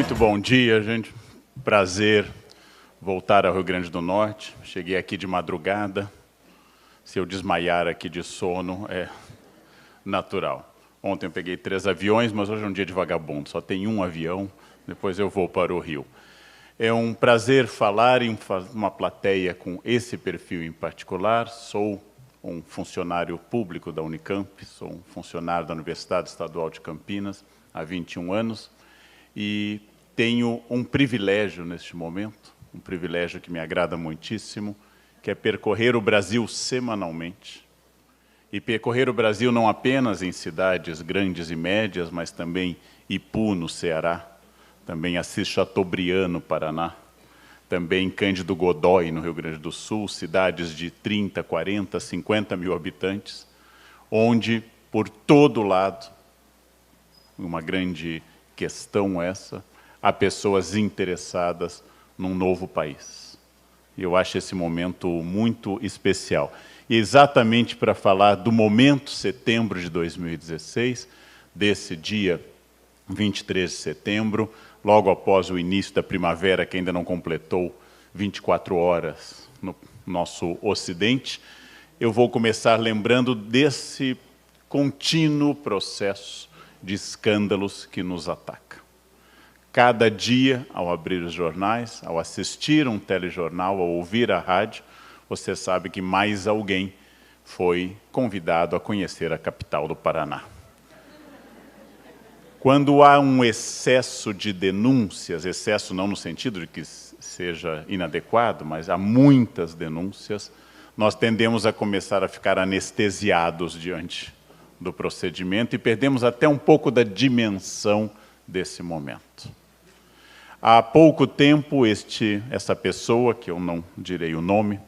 Muito bom dia, gente. Prazer voltar ao Rio Grande do Norte. Cheguei aqui de madrugada. Se eu desmaiar aqui de sono, é natural. Ontem eu peguei 3 aviões, mas hoje é um dia de vagabundo. Só tem um avião, depois eu vou para o Rio. É um prazer falar em uma plateia com esse perfil em particular. Sou um funcionário público da Unicamp, sou um funcionário da Universidade Estadual de Campinas há 21 anos e tenho um privilégio neste momento, um privilégio que me agrada muitíssimo, que é percorrer o Brasil semanalmente. E percorrer o Brasil não apenas em cidades grandes e médias, mas também Ipu, no Ceará, também Assis Chateaubriand, no Paraná, também Cândido Godói, no Rio Grande do Sul, cidades de 30, 40, 50 mil habitantes, onde, por todo lado, uma grande questão essa, há pessoas interessadas num novo país. E eu acho esse momento muito especial. E exatamente para falar do momento, setembro de 2016, desse dia 23 de setembro, logo após o início da primavera, que ainda não completou 24 horas no nosso Ocidente, eu vou começar lembrando desse contínuo processo de escândalos que nos ataca. Cada dia, ao abrir os jornais, ao assistir um telejornal, ao ouvir a rádio, você sabe que mais alguém foi convidado a conhecer a capital do Paraná. Quando há um excesso de denúncias, excesso não no sentido de que seja inadequado, mas há muitas denúncias, nós tendemos a começar a ficar anestesiados diante do procedimento e perdemos até um pouco da dimensão desse momento. Há pouco tempo, essa pessoa, que eu não direi o nome,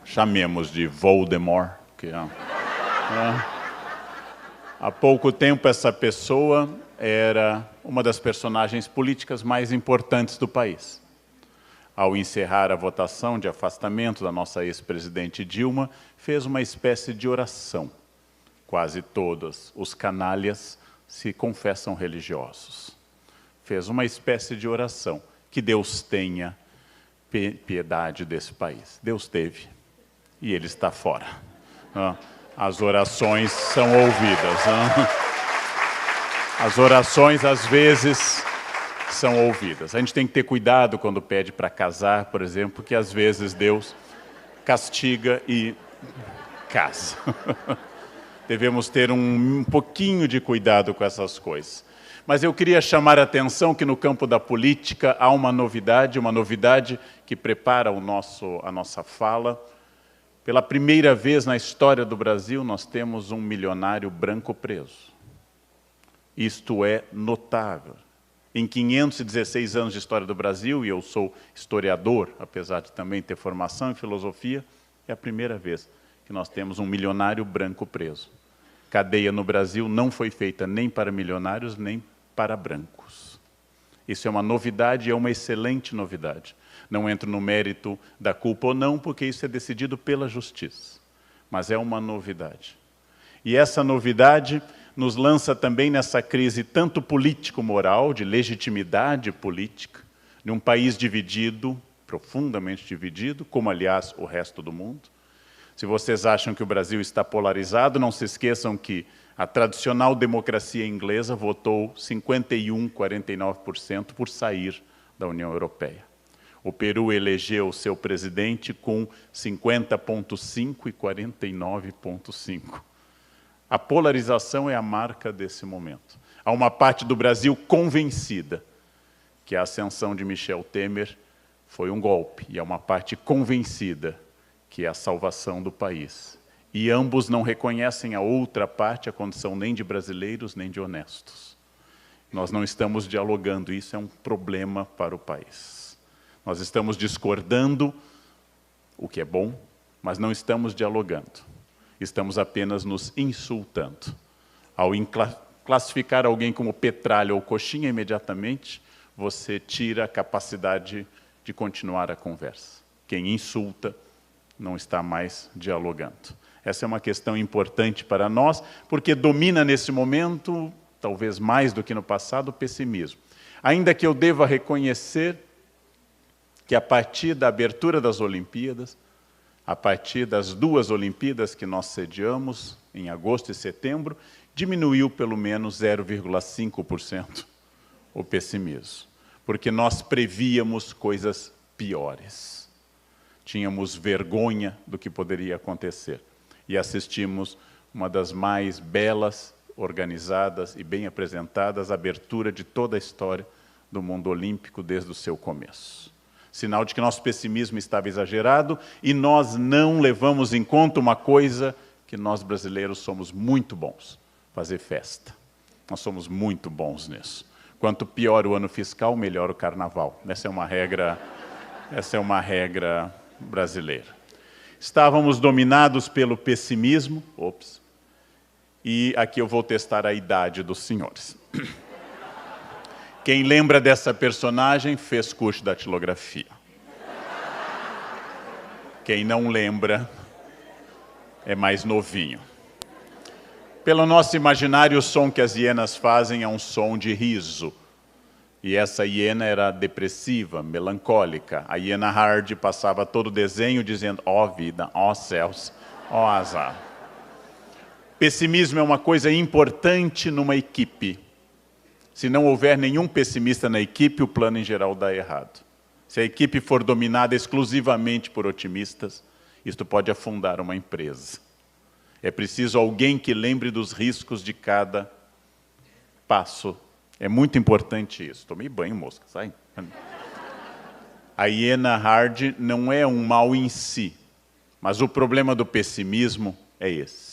chamemos de Voldemort, há pouco tempo essa pessoa era uma das personagens políticas mais importantes do país. Ao encerrar a votação de afastamento da nossa ex-presidente Dilma, fez uma espécie de oração. Quase todos os canalhas se confessam religiosos. Fez uma espécie de oração, que Deus tenha piedade desse país. Deus teve, e ele está fora. As orações são ouvidas. As orações, às vezes, são ouvidas. A gente tem que ter cuidado quando pede para casar, por exemplo, porque às vezes Deus castiga e casa. Devemos ter um pouquinho de cuidado com essas coisas. Mas eu queria chamar a atenção que no campo da política há uma novidade que prepara a nossa fala. Pela primeira vez na história do Brasil, nós temos um milionário branco preso. Isto é notável. Em 516 anos de história do Brasil, e eu sou historiador, apesar de também ter formação em filosofia, é a primeira vez que nós temos um milionário branco preso. Cadeia no Brasil não foi feita nem para milionários, nem para brancos. Isso é uma novidade, é uma excelente novidade. Não entro no mérito da culpa ou não, porque isso é decidido pela justiça. Mas é uma novidade. E essa novidade nos lança também nessa crise tanto político-moral, de legitimidade política, de um país dividido, profundamente dividido, como, aliás, o resto do mundo. Se vocês acham que o Brasil está polarizado, não se esqueçam que a tradicional democracia inglesa votou 51%, 49% por sair da União Europeia. O Peru elegeu seu presidente com 50,5% e 49,5%. A polarização é a marca desse momento. Há uma parte do Brasil convencida que a ascensão de Michel Temer foi um golpe, e há uma parte convencida que é a salvação do país. E ambos não reconhecem a outra parte, a condição nem de brasileiros, nem de honestos. Nós não estamos dialogando, isso é um problema para o país. Nós estamos discordando, o que é bom, mas não estamos dialogando. Estamos apenas nos insultando. Ao classificar alguém como petralha ou coxinha, imediatamente você tira a capacidade de continuar a conversa. Quem insulta não está mais dialogando. Essa é uma questão importante para nós, porque domina nesse momento, talvez mais do que no passado, o pessimismo. Ainda que eu deva reconhecer que a partir da abertura das Olimpíadas, a partir das 2 Olimpíadas que nós sediamos, em agosto e setembro, diminuiu pelo menos 0,5% o pessimismo, porque nós prevíamos coisas piores. Tínhamos vergonha do que poderia acontecer e assistimos uma das mais belas, organizadas e bem apresentadas abertura de toda a história do mundo olímpico desde o seu começo. Sinal de que nosso pessimismo estava exagerado e nós não levamos em conta uma coisa que nós brasileiros somos muito bons, fazer festa. Nós somos muito bons nisso. Quanto pior o ano fiscal, melhor o carnaval. Essa é uma regra brasileira. Estávamos dominados pelo pessimismo, e aqui eu vou testar a idade dos senhores. Quem lembra dessa personagem fez curso de datilografia. Quem não lembra é mais novinho. Pelo nosso imaginário, o som que as hienas fazem é um som de riso. E essa hiena era depressiva, melancólica. A hiena Hard passava todo o desenho dizendo: ó vida, ó céus, ó azar. Pessimismo é uma coisa importante numa equipe. Se não houver nenhum pessimista na equipe, o plano em geral dá errado. Se a equipe for dominada exclusivamente por otimistas, isto pode afundar uma empresa. É preciso alguém que lembre dos riscos de cada passo. É muito importante isso. Tomei banho, mosca, sai. A hiena Hard não é um mal em si, mas o problema do pessimismo é esse.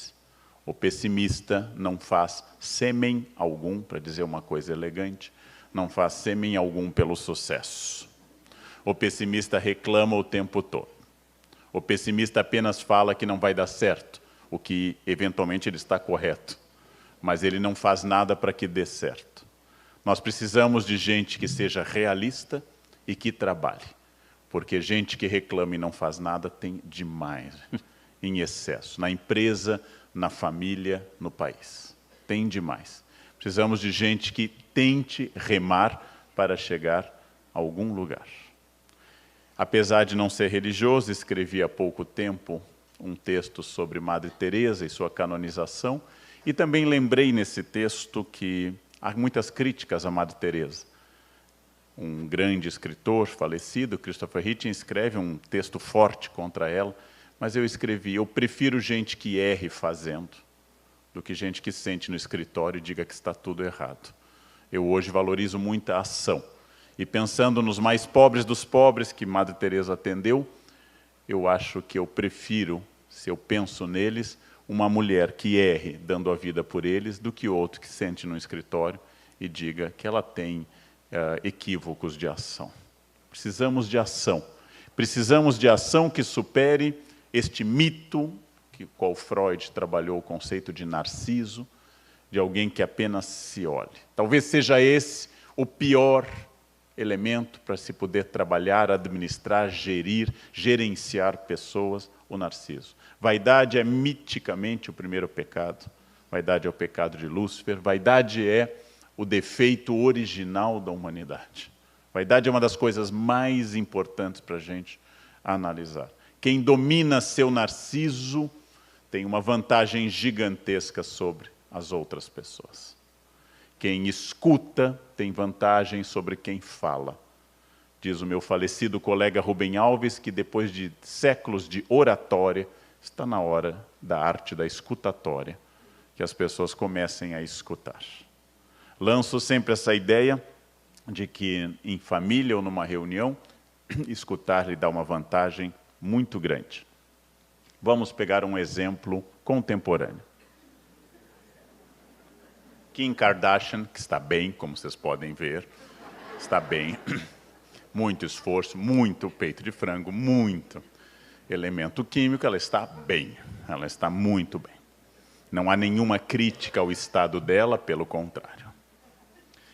O pessimista não faz sêmen algum, para dizer uma coisa elegante, não faz sêmen algum pelo sucesso. O pessimista reclama o tempo todo. O pessimista apenas fala que não vai dar certo, o que eventualmente ele está correto, mas ele não faz nada para que dê certo. Nós precisamos de gente que seja realista e que trabalhe, porque gente que reclama e não faz nada tem demais, em excesso, na empresa, na família, no país. Tem demais. Precisamos de gente que tente remar para chegar a algum lugar. Apesar de não ser religioso, escrevi há pouco tempo um texto sobre Madre Teresa e sua canonização, e também lembrei nesse texto que há muitas críticas a Madre Teresa. Um grande escritor falecido, Christopher Hitchens, escreve um texto forte contra ela, mas eu escrevi: eu prefiro gente que erre fazendo, do que gente que sente no escritório e diga que está tudo errado. Eu hoje valorizo muito a ação. E pensando nos mais pobres dos pobres que Madre Teresa atendeu, eu acho que eu prefiro, se eu penso neles, uma mulher que erre dando a vida por eles, do que outro que sente no escritório e diga que ela tem equívocos de ação. Precisamos de ação. Precisamos de ação que supere este mito, que qual Freud trabalhou o conceito de narciso, de alguém que apenas se olhe. Talvez seja esse o pior elemento para se poder trabalhar, administrar, gerenciar pessoas, o narciso. Vaidade é miticamente o primeiro pecado. Vaidade é o pecado de Lúcifer. Vaidade é o defeito original da humanidade. Vaidade é uma das coisas mais importantes para a gente analisar. Quem domina seu narciso tem uma vantagem gigantesca sobre as outras pessoas. Quem escuta tem vantagem sobre quem fala. Diz o meu falecido colega Rubem Alves que depois de séculos de oratória, está na hora da arte da escutatória, que as pessoas comecem a escutar. Lanço sempre essa ideia de que em família ou numa reunião, escutar lhe dá uma vantagem muito grande. Vamos pegar um exemplo contemporâneo. Kim Kardashian, que está bem, como vocês podem ver, está bem, muito esforço, muito peito de frango, muito elemento químico, ela está bem, ela está muito bem. Não há nenhuma crítica ao estado dela, pelo contrário.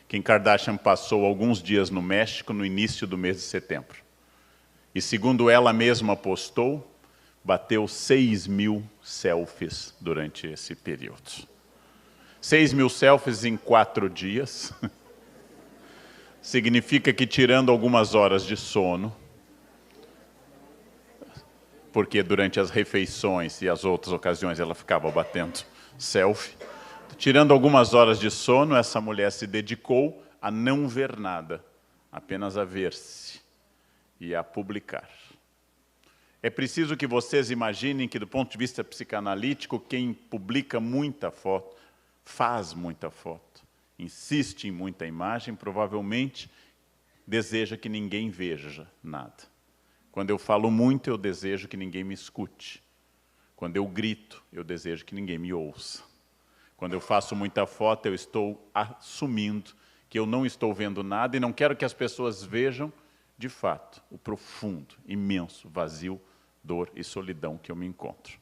Kim Kardashian passou alguns dias no México no início do mês de setembro. E segundo ela mesma postou, bateu 6.000 selfies durante esse período. 6.000 selfies em 4 dias significa que tirando algumas horas de sono, porque durante as refeições e as outras ocasiões ela ficava batendo selfie, tirando algumas horas de sono, essa mulher se dedicou a não ver nada, apenas a ver-se e a publicar. É preciso que vocês imaginem que, do ponto de vista psicanalítico, quem publica muita foto, faz muita foto, insiste em muita imagem, provavelmente deseja que ninguém veja nada. Quando eu falo muito, eu desejo que ninguém me escute. Quando eu grito, eu desejo que ninguém me ouça. Quando eu faço muita foto, eu estou assumindo que eu não estou vendo nada e não quero que as pessoas vejam, de fato, o profundo, imenso vazio, dor e solidão que eu me encontro.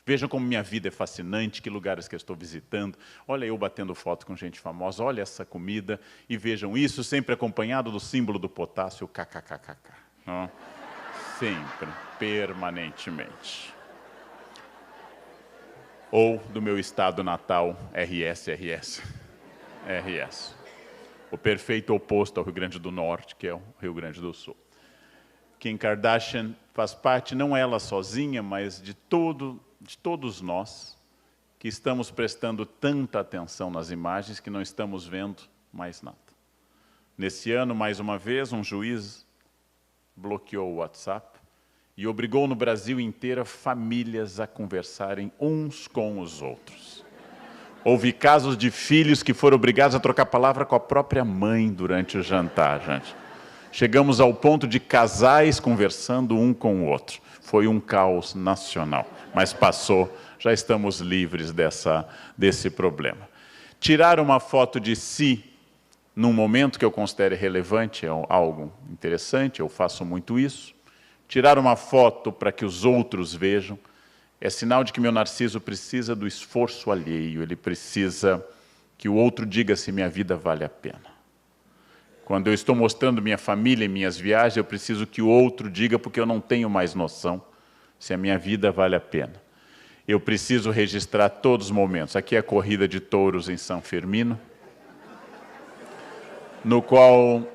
Vejam como minha vida é fascinante, que lugares que eu estou visitando. Olha eu batendo foto com gente famosa, olha essa comida. E vejam isso sempre acompanhado do símbolo do potássio, kkkk. Sempre, permanentemente. Ou do meu estado natal, RS. O perfeito oposto ao Rio Grande do Norte, que é o Rio Grande do Sul. Kim Kardashian faz parte, não ela sozinha, mas de todos nós, que estamos prestando tanta atenção nas imagens que não estamos vendo mais nada. Nesse ano, mais uma vez, um juiz bloqueou o WhatsApp e obrigou no Brasil inteiro famílias a conversarem uns com os outros. Houve casos de filhos que foram obrigados a trocar palavra com a própria mãe durante o jantar, gente. Chegamos ao ponto de casais conversando um com o outro. Foi um caos nacional, mas passou, já estamos livres desse problema. Tirar uma foto de si num momento que eu considere relevante é algo interessante, eu faço muito isso. Tirar uma foto para que os outros vejam é sinal de que meu narciso precisa do esforço alheio, ele precisa que o outro diga se minha vida vale a pena. Quando eu estou mostrando minha família e minhas viagens, eu preciso que o outro diga, porque eu não tenho mais noção se a minha vida vale a pena. Eu preciso registrar todos os momentos. Aqui é a corrida de touros em São Firmino, no qual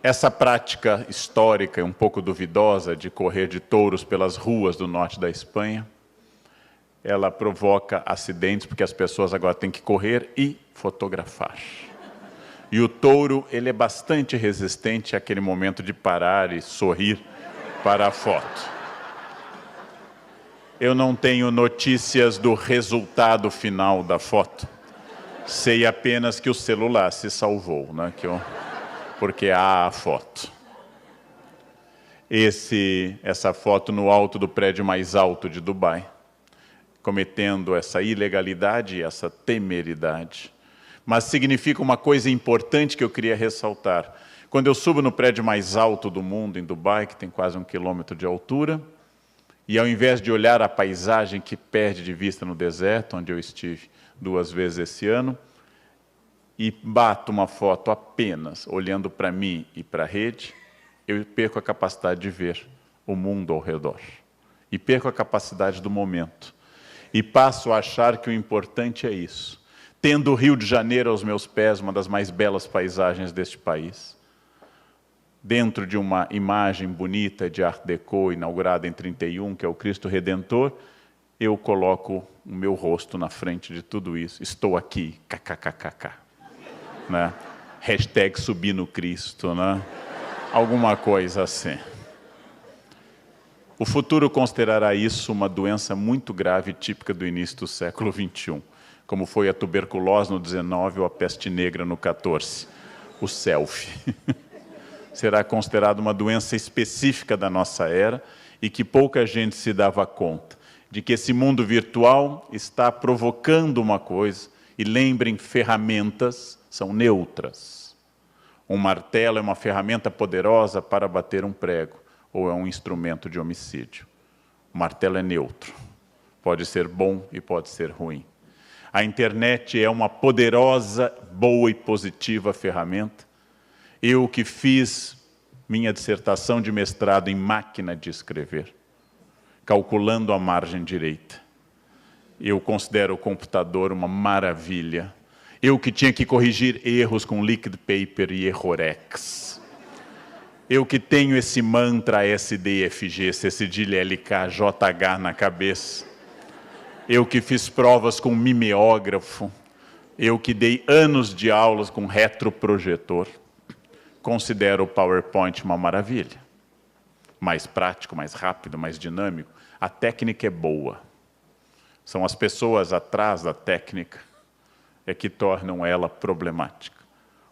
essa prática histórica, um pouco duvidosa, de correr de touros pelas ruas do norte da Espanha, ela provoca acidentes, porque as pessoas agora têm que correr e fotografar. E o touro, ele é bastante resistente àquele momento de parar e sorrir para a foto. Eu não tenho notícias do resultado final da foto. Sei apenas que o celular se salvou, né? Porque há a foto. Essa foto no alto do prédio mais alto de Dubai, cometendo essa ilegalidade e essa temeridade. Mas significa uma coisa importante que eu queria ressaltar. Quando eu subo no prédio mais alto do mundo, em Dubai, que tem quase 1 quilômetro de altura, e ao invés de olhar a paisagem que perde de vista no deserto, onde eu estive 2 vezes esse ano, e bato uma foto apenas olhando para mim e para a rede, eu perco a capacidade de ver o mundo ao redor. E perco a capacidade do momento. E passo a achar que o importante é isso. Tendo o Rio de Janeiro aos meus pés, uma das mais belas paisagens deste país, dentro de uma imagem bonita de Art Deco, inaugurada em 31, que é o Cristo Redentor, eu coloco o meu rosto na frente de tudo isso. Estou aqui, kkkk. Né? Hashtag subir no Cristo, né? Alguma coisa assim. O futuro considerará isso uma doença muito grave, típica do início do século XXI, como foi a tuberculose no 19 ou a peste negra no 14. O selfie. Será considerado uma doença específica da nossa era e que pouca gente se dava conta de que esse mundo virtual está provocando uma coisa. E lembrem, ferramentas são neutras. Um martelo é uma ferramenta poderosa para bater um prego, ou é um instrumento de homicídio. O martelo é neutro. Pode ser bom e pode ser ruim. A internet é uma poderosa, boa e positiva ferramenta. Eu que fiz minha dissertação de mestrado em máquina de escrever, calculando a margem direita. Eu considero o computador uma maravilha. Eu que tinha que corrigir erros com liquid paper e errorex. Eu que tenho esse mantra SDFG, C cedilha LK, JH na cabeça. Eu que fiz provas com mimeógrafo. Eu que dei anos de aulas com retroprojetor. Considero o PowerPoint uma maravilha. Mais prático, mais rápido, mais dinâmico. A técnica é boa. São as pessoas atrás da técnica que tornam ela problemática.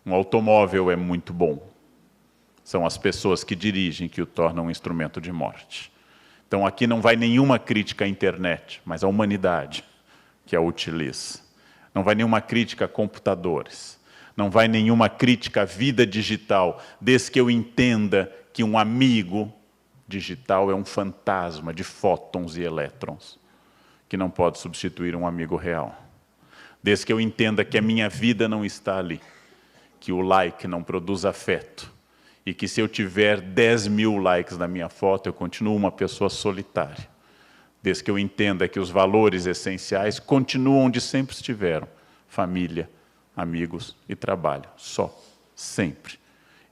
Um automóvel é muito bom. São as pessoas que dirigem que o tornam um instrumento de morte. Então aqui não vai nenhuma crítica à internet, mas à humanidade que a utiliza. Não vai nenhuma crítica a computadores. Não vai nenhuma crítica à vida digital, desde que eu entenda que um amigo digital é um fantasma de fótons e elétrons, que não pode substituir um amigo real. Desde que eu entenda que a minha vida não está ali, que o like não produz afeto, e que se eu tiver 10 mil likes na minha foto, eu continuo uma pessoa solitária. Desde que eu entenda que os valores essenciais continuam onde sempre estiveram. Família, amigos e trabalho. Só. Sempre.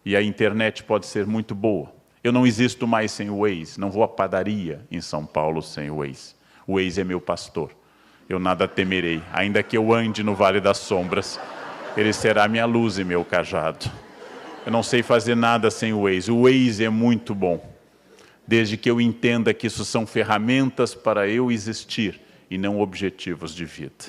E a internet pode ser muito boa. Eu não existo mais sem o Waze. Não vou à padaria em São Paulo sem o Waze. O Waze é meu pastor. Eu nada temerei. Ainda que eu ande no Vale das Sombras, ele será minha luz e meu cajado. Eu não sei fazer nada sem o Waze. O Waze é muito bom, desde que eu entenda que isso são ferramentas para eu existir e não objetivos de vida.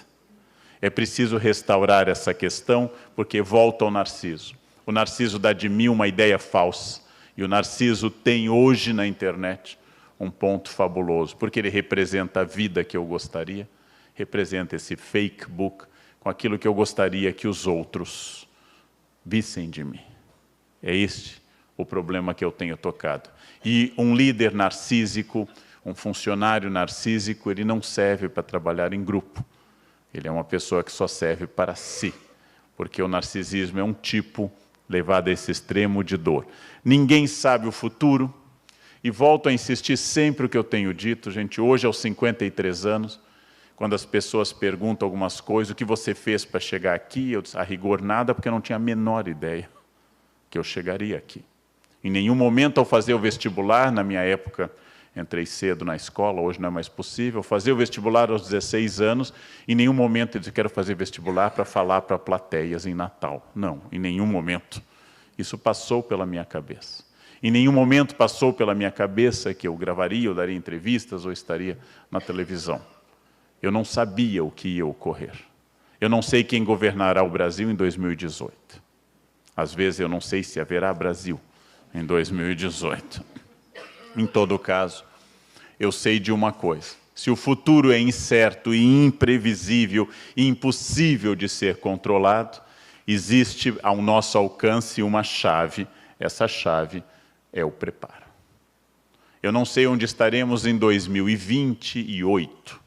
É preciso restaurar essa questão, porque volta ao Narciso. O Narciso dá de mim uma ideia falsa, e o Narciso tem hoje na internet um ponto fabuloso, porque ele representa a vida que eu gostaria, representa esse fake book com aquilo que eu gostaria que os outros vissem de mim. É este o problema que eu tenho tocado. E um líder narcísico, um funcionário narcísico, ele não serve para trabalhar em grupo. Ele é uma pessoa que só serve para si, porque o narcisismo é um tipo levado a esse extremo de dor. Ninguém sabe o futuro, e volto a insistir sempre o que eu tenho dito, gente, hoje aos 53 anos, quando as pessoas perguntam algumas coisas, o que você fez para chegar aqui? Eu disse, a rigor nada, porque eu não tinha a menor ideia que eu chegaria aqui. Em nenhum momento, ao fazer o vestibular, na minha época, entrei cedo na escola, hoje não é mais possível, fazer o vestibular aos 16 anos, em nenhum momento eu disse, quero fazer vestibular para falar para plateias em Natal. Não, em nenhum momento. Isso passou pela minha cabeça. Em nenhum momento passou pela minha cabeça que eu gravaria, ou daria entrevistas, ou estaria na televisão. Eu não sabia o que ia ocorrer. Eu não sei quem governará o Brasil em 2018. Às vezes eu não sei se haverá Brasil em 2018. Em todo caso, eu sei de uma coisa. Se o futuro é incerto e imprevisível e impossível de ser controlado, existe ao nosso alcance uma chave. Essa chave é o preparo. Eu não sei onde estaremos em 2028,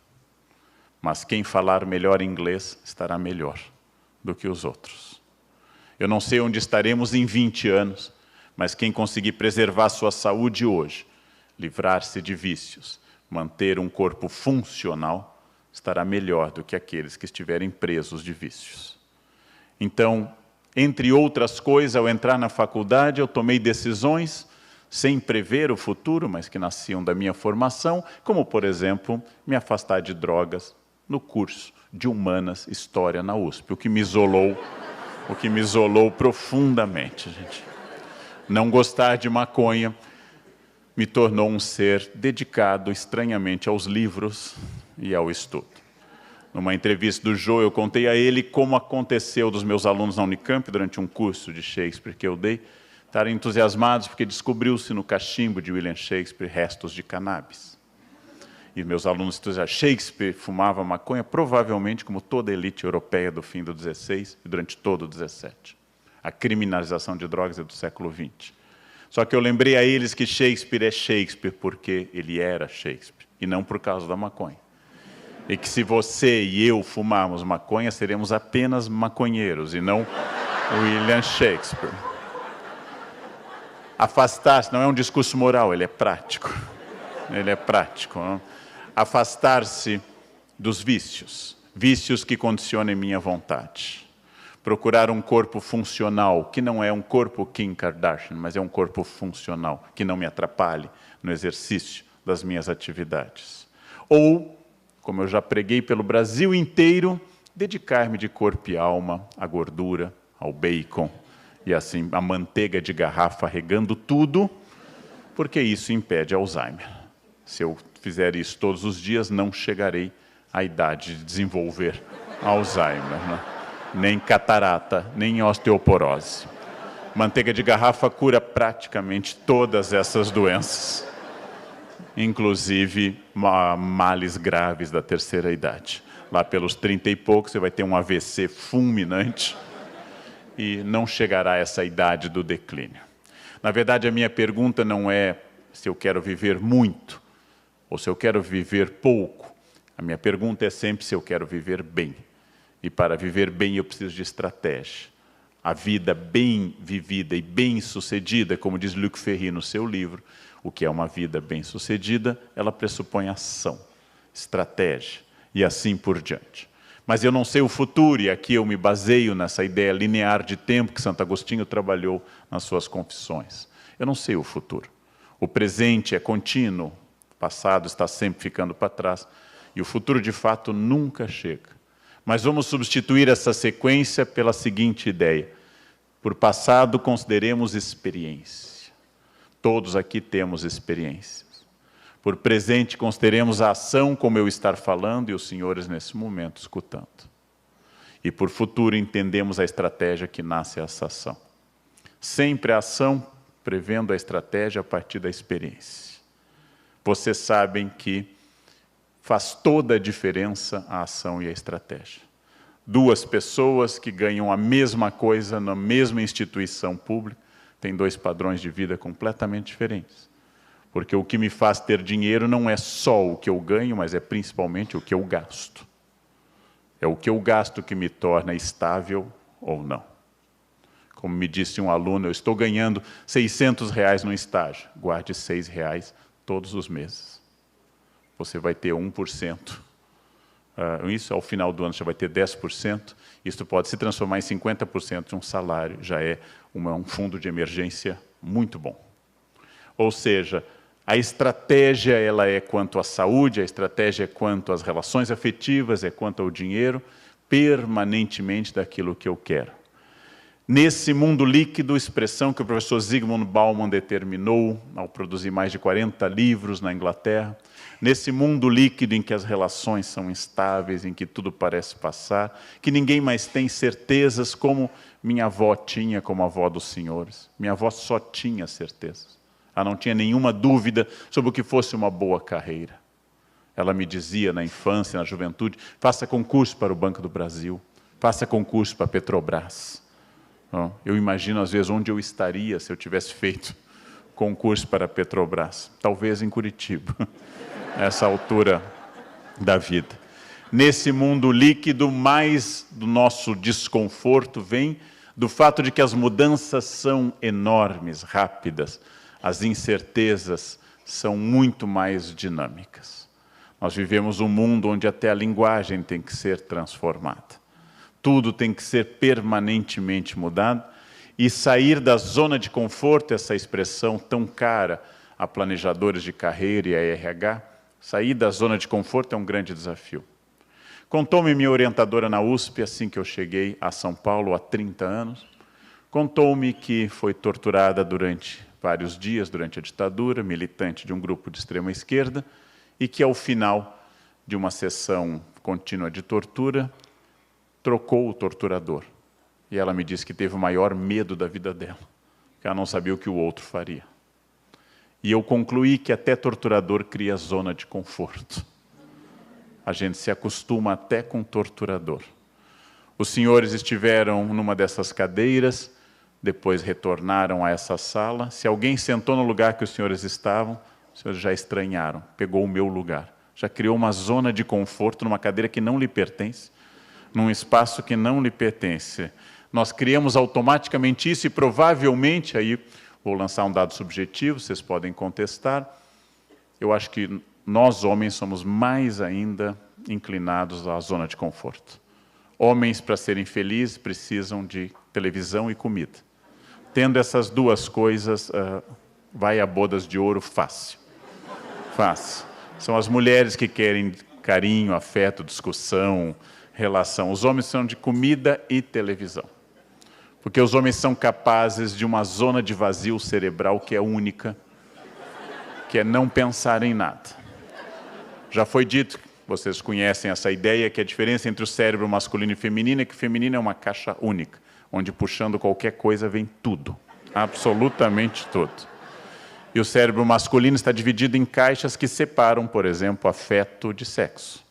mas quem falar melhor inglês estará melhor do que os outros. Eu não sei onde estaremos em 20 anos, mas quem conseguir preservar sua saúde hoje, livrar-se de vícios, manter um corpo funcional, estará melhor do que aqueles que estiverem presos de vícios. Então, entre outras coisas, ao entrar na faculdade, eu tomei decisões sem prever o futuro, mas que nasciam da minha formação, como, por exemplo, me afastar de drogas no curso de Humanas História na USP, o que me isolou profundamente, gente. Não gostar de maconha me tornou um ser dedicado estranhamente aos livros e ao estudo. Numa entrevista do Jô, eu contei a ele como aconteceu dos meus alunos na Unicamp, durante um curso de Shakespeare que eu dei, estarem entusiasmados porque descobriu-se no cachimbo de William Shakespeare restos de cannabis. E meus alunos entusiasmados, Shakespeare fumava maconha, provavelmente como toda a elite europeia do fim do XVI e durante todo o XVII. A criminalização de drogas é do século XX. Só que eu lembrei a eles que Shakespeare é Shakespeare porque ele era Shakespeare, e não por causa da maconha. E que se você e eu fumarmos maconha, seremos apenas maconheiros, e não William Shakespeare. Afastar-se não é um discurso moral, ele é prático. Ele é prático. Não? Afastar-se dos vícios, vícios que condicionem minha vontade. procurar um corpo funcional, que não é um corpo Kim Kardashian, mas é um corpo funcional, que não me atrapalhe no exercício das minhas atividades. Ou, como eu já preguei pelo Brasil inteiro, dedicar-me de corpo e alma à gordura, ao bacon, e assim a manteiga de garrafa regando tudo, porque isso impede Alzheimer. Se eu fizer isso todos os dias, não chegarei à idade de desenvolver Alzheimer, né? Nem catarata, nem osteoporose. Manteiga de garrafa cura praticamente todas essas doenças, inclusive males graves da terceira idade. Lá pelos 30 e poucos, você vai ter um AVC fulminante e não chegará a essa idade do declínio. Na verdade, a minha pergunta não é se eu quero viver muito ou se eu quero viver pouco. A minha pergunta é sempre se eu quero viver bem. E para viver bem eu preciso de estratégia. A vida bem vivida e bem sucedida, como diz Luc Ferry no seu livro, o que é uma vida bem sucedida, ela pressupõe ação, estratégia e assim por diante. Mas eu não sei o futuro, e aqui eu me baseio nessa ideia linear de tempo que Santo Agostinho trabalhou nas suas confissões. Eu não sei o futuro. O presente é contínuo, o passado está sempre ficando para trás, e o futuro de fato nunca chega. Mas vamos substituir essa sequência pela seguinte ideia. Por passado, consideremos experiência. Todos aqui temos experiências. Por presente, consideremos a ação como eu estar falando e os senhores nesse momento escutando. E por futuro, entendemos a estratégia que nasce essa ação. Sempre a ação prevendo a estratégia a partir da experiência. Vocês sabem que faz toda a diferença a ação e a estratégia. Duas pessoas que ganham a mesma coisa na mesma instituição pública têm dois padrões de vida completamente diferentes. Porque o que me faz ter dinheiro não é só o que eu ganho, mas é principalmente o que eu gasto. É o que eu gasto que me torna estável ou não. Como me disse um aluno, eu estou ganhando R$600 no estágio. Guarde R$6 todos os meses. Você vai ter 1%. Isso, ao final do ano, já vai ter 10%. Isso pode se transformar em 50% de um salário. Já é um fundo de emergência muito bom. Ou seja, a estratégia ela é quanto à saúde, a estratégia é quanto às relações afetivas, é quanto ao dinheiro, permanentemente daquilo que eu quero. Nesse mundo líquido, expressão que o professor Zygmunt Bauman determinou ao produzir mais de 40 livros na Inglaterra, nesse mundo líquido em que as relações são instáveis, em que tudo parece passar, que ninguém mais tem certezas como minha avó tinha como avó dos senhores. Minha avó só tinha certezas. Ela não tinha nenhuma dúvida sobre o que fosse uma boa carreira. Ela me dizia na infância, na juventude, faça concurso para o Banco do Brasil, faça concurso para a Petrobras. Eu imagino, às vezes, onde eu estaria se eu tivesse feito concurso para a Petrobras. Talvez em Curitiba, nessa altura da vida. Nesse mundo líquido, mais do nosso desconforto vem do fato de que as mudanças são enormes, rápidas. As incertezas são muito mais dinâmicas. Nós vivemos um mundo onde até a linguagem tem que ser transformada. Tudo tem que ser permanentemente mudado e sair da zona de conforto, essa expressão tão cara a planejadores de carreira e a RH, sair da zona de conforto é um grande desafio. Contou-me minha orientadora na USP, assim que eu cheguei a São Paulo há 30 anos, contou-me que foi torturada durante vários dias, durante a ditadura, militante de um grupo de extrema esquerda, e que ao final de uma sessão contínua de tortura, trocou o torturador. E ela me disse que teve o maior medo da vida dela, que ela não sabia o que o outro faria. E eu concluí que até torturador cria zona de conforto. A gente se acostuma até com torturador. Os senhores estiveram numa dessas cadeiras, depois retornaram a essa sala. Se alguém sentou no lugar que os senhores estavam, os senhores já estranharam, pegou o meu lugar. Já criou uma zona de conforto numa cadeira que não lhe pertence, num espaço que não lhe pertence. Nós criamos automaticamente isso e provavelmente, aí vou lançar um dado subjetivo, vocês podem contestar, eu acho que nós homens somos mais ainda inclinados à zona de conforto. Homens, para serem felizes, precisam de televisão e comida. Tendo essas duas coisas, vai a bodas de ouro fácil. Fácil. São as mulheres que querem carinho, afeto, discussão, relação. Os homens são de comida e televisão. Porque os homens são capazes de uma zona de vazio cerebral que é única, que é não pensar em nada. Já foi dito, vocês conhecem essa ideia, que a diferença entre o cérebro masculino e feminino é que o feminino é uma caixa única, onde puxando qualquer coisa vem tudo, absolutamente tudo. E o cérebro masculino está dividido em caixas que separam, por exemplo, afeto de sexo.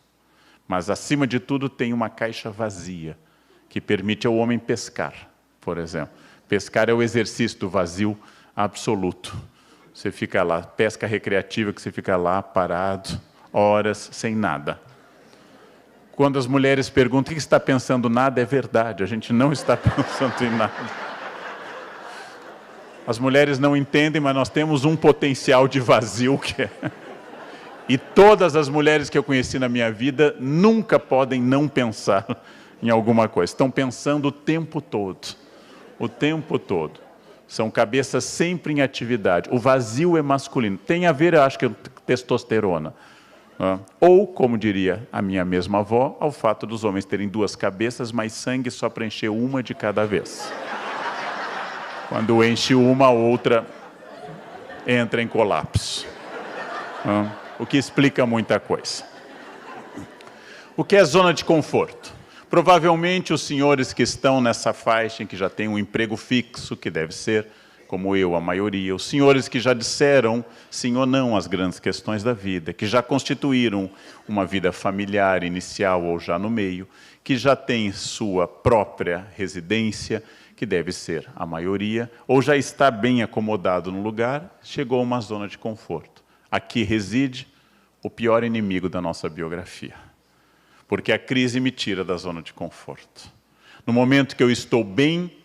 Mas, acima de tudo, tem uma caixa vazia, que permite ao homem pescar, por exemplo. Pescar é o exercício do vazio absoluto. Você fica lá, pesca recreativa, que você fica lá parado, horas, sem nada. Quando as mulheres perguntam, o que você está pensando? Nada, é verdade, a gente não está pensando em nada. As mulheres não entendem, mas nós temos um potencial de vazio que é... E todas as mulheres que eu conheci na minha vida nunca podem não pensar em alguma coisa. Estão pensando o tempo todo. O tempo todo. São cabeças sempre em atividade. O vazio é masculino. Tem a ver, eu acho que, com testosterona. Ou, como diria a minha mesma avó, ao fato dos homens terem duas cabeças, mas sangue só para encher uma de cada vez. Quando enche uma, a outra entra em colapso. O que explica muita coisa. O que é zona de conforto? Provavelmente os senhores que estão nessa faixa, em que já têm um emprego fixo, que deve ser, como eu, a maioria, os senhores que já disseram sim ou não às grandes questões da vida, que já constituíram uma vida familiar inicial ou já no meio, que já têm sua própria residência, que deve ser a maioria, ou já está bem acomodado no lugar, chegou a uma zona de conforto. Aqui reside o pior inimigo da nossa biografia. Porque a crise me tira da zona de conforto. No momento que eu estou bem,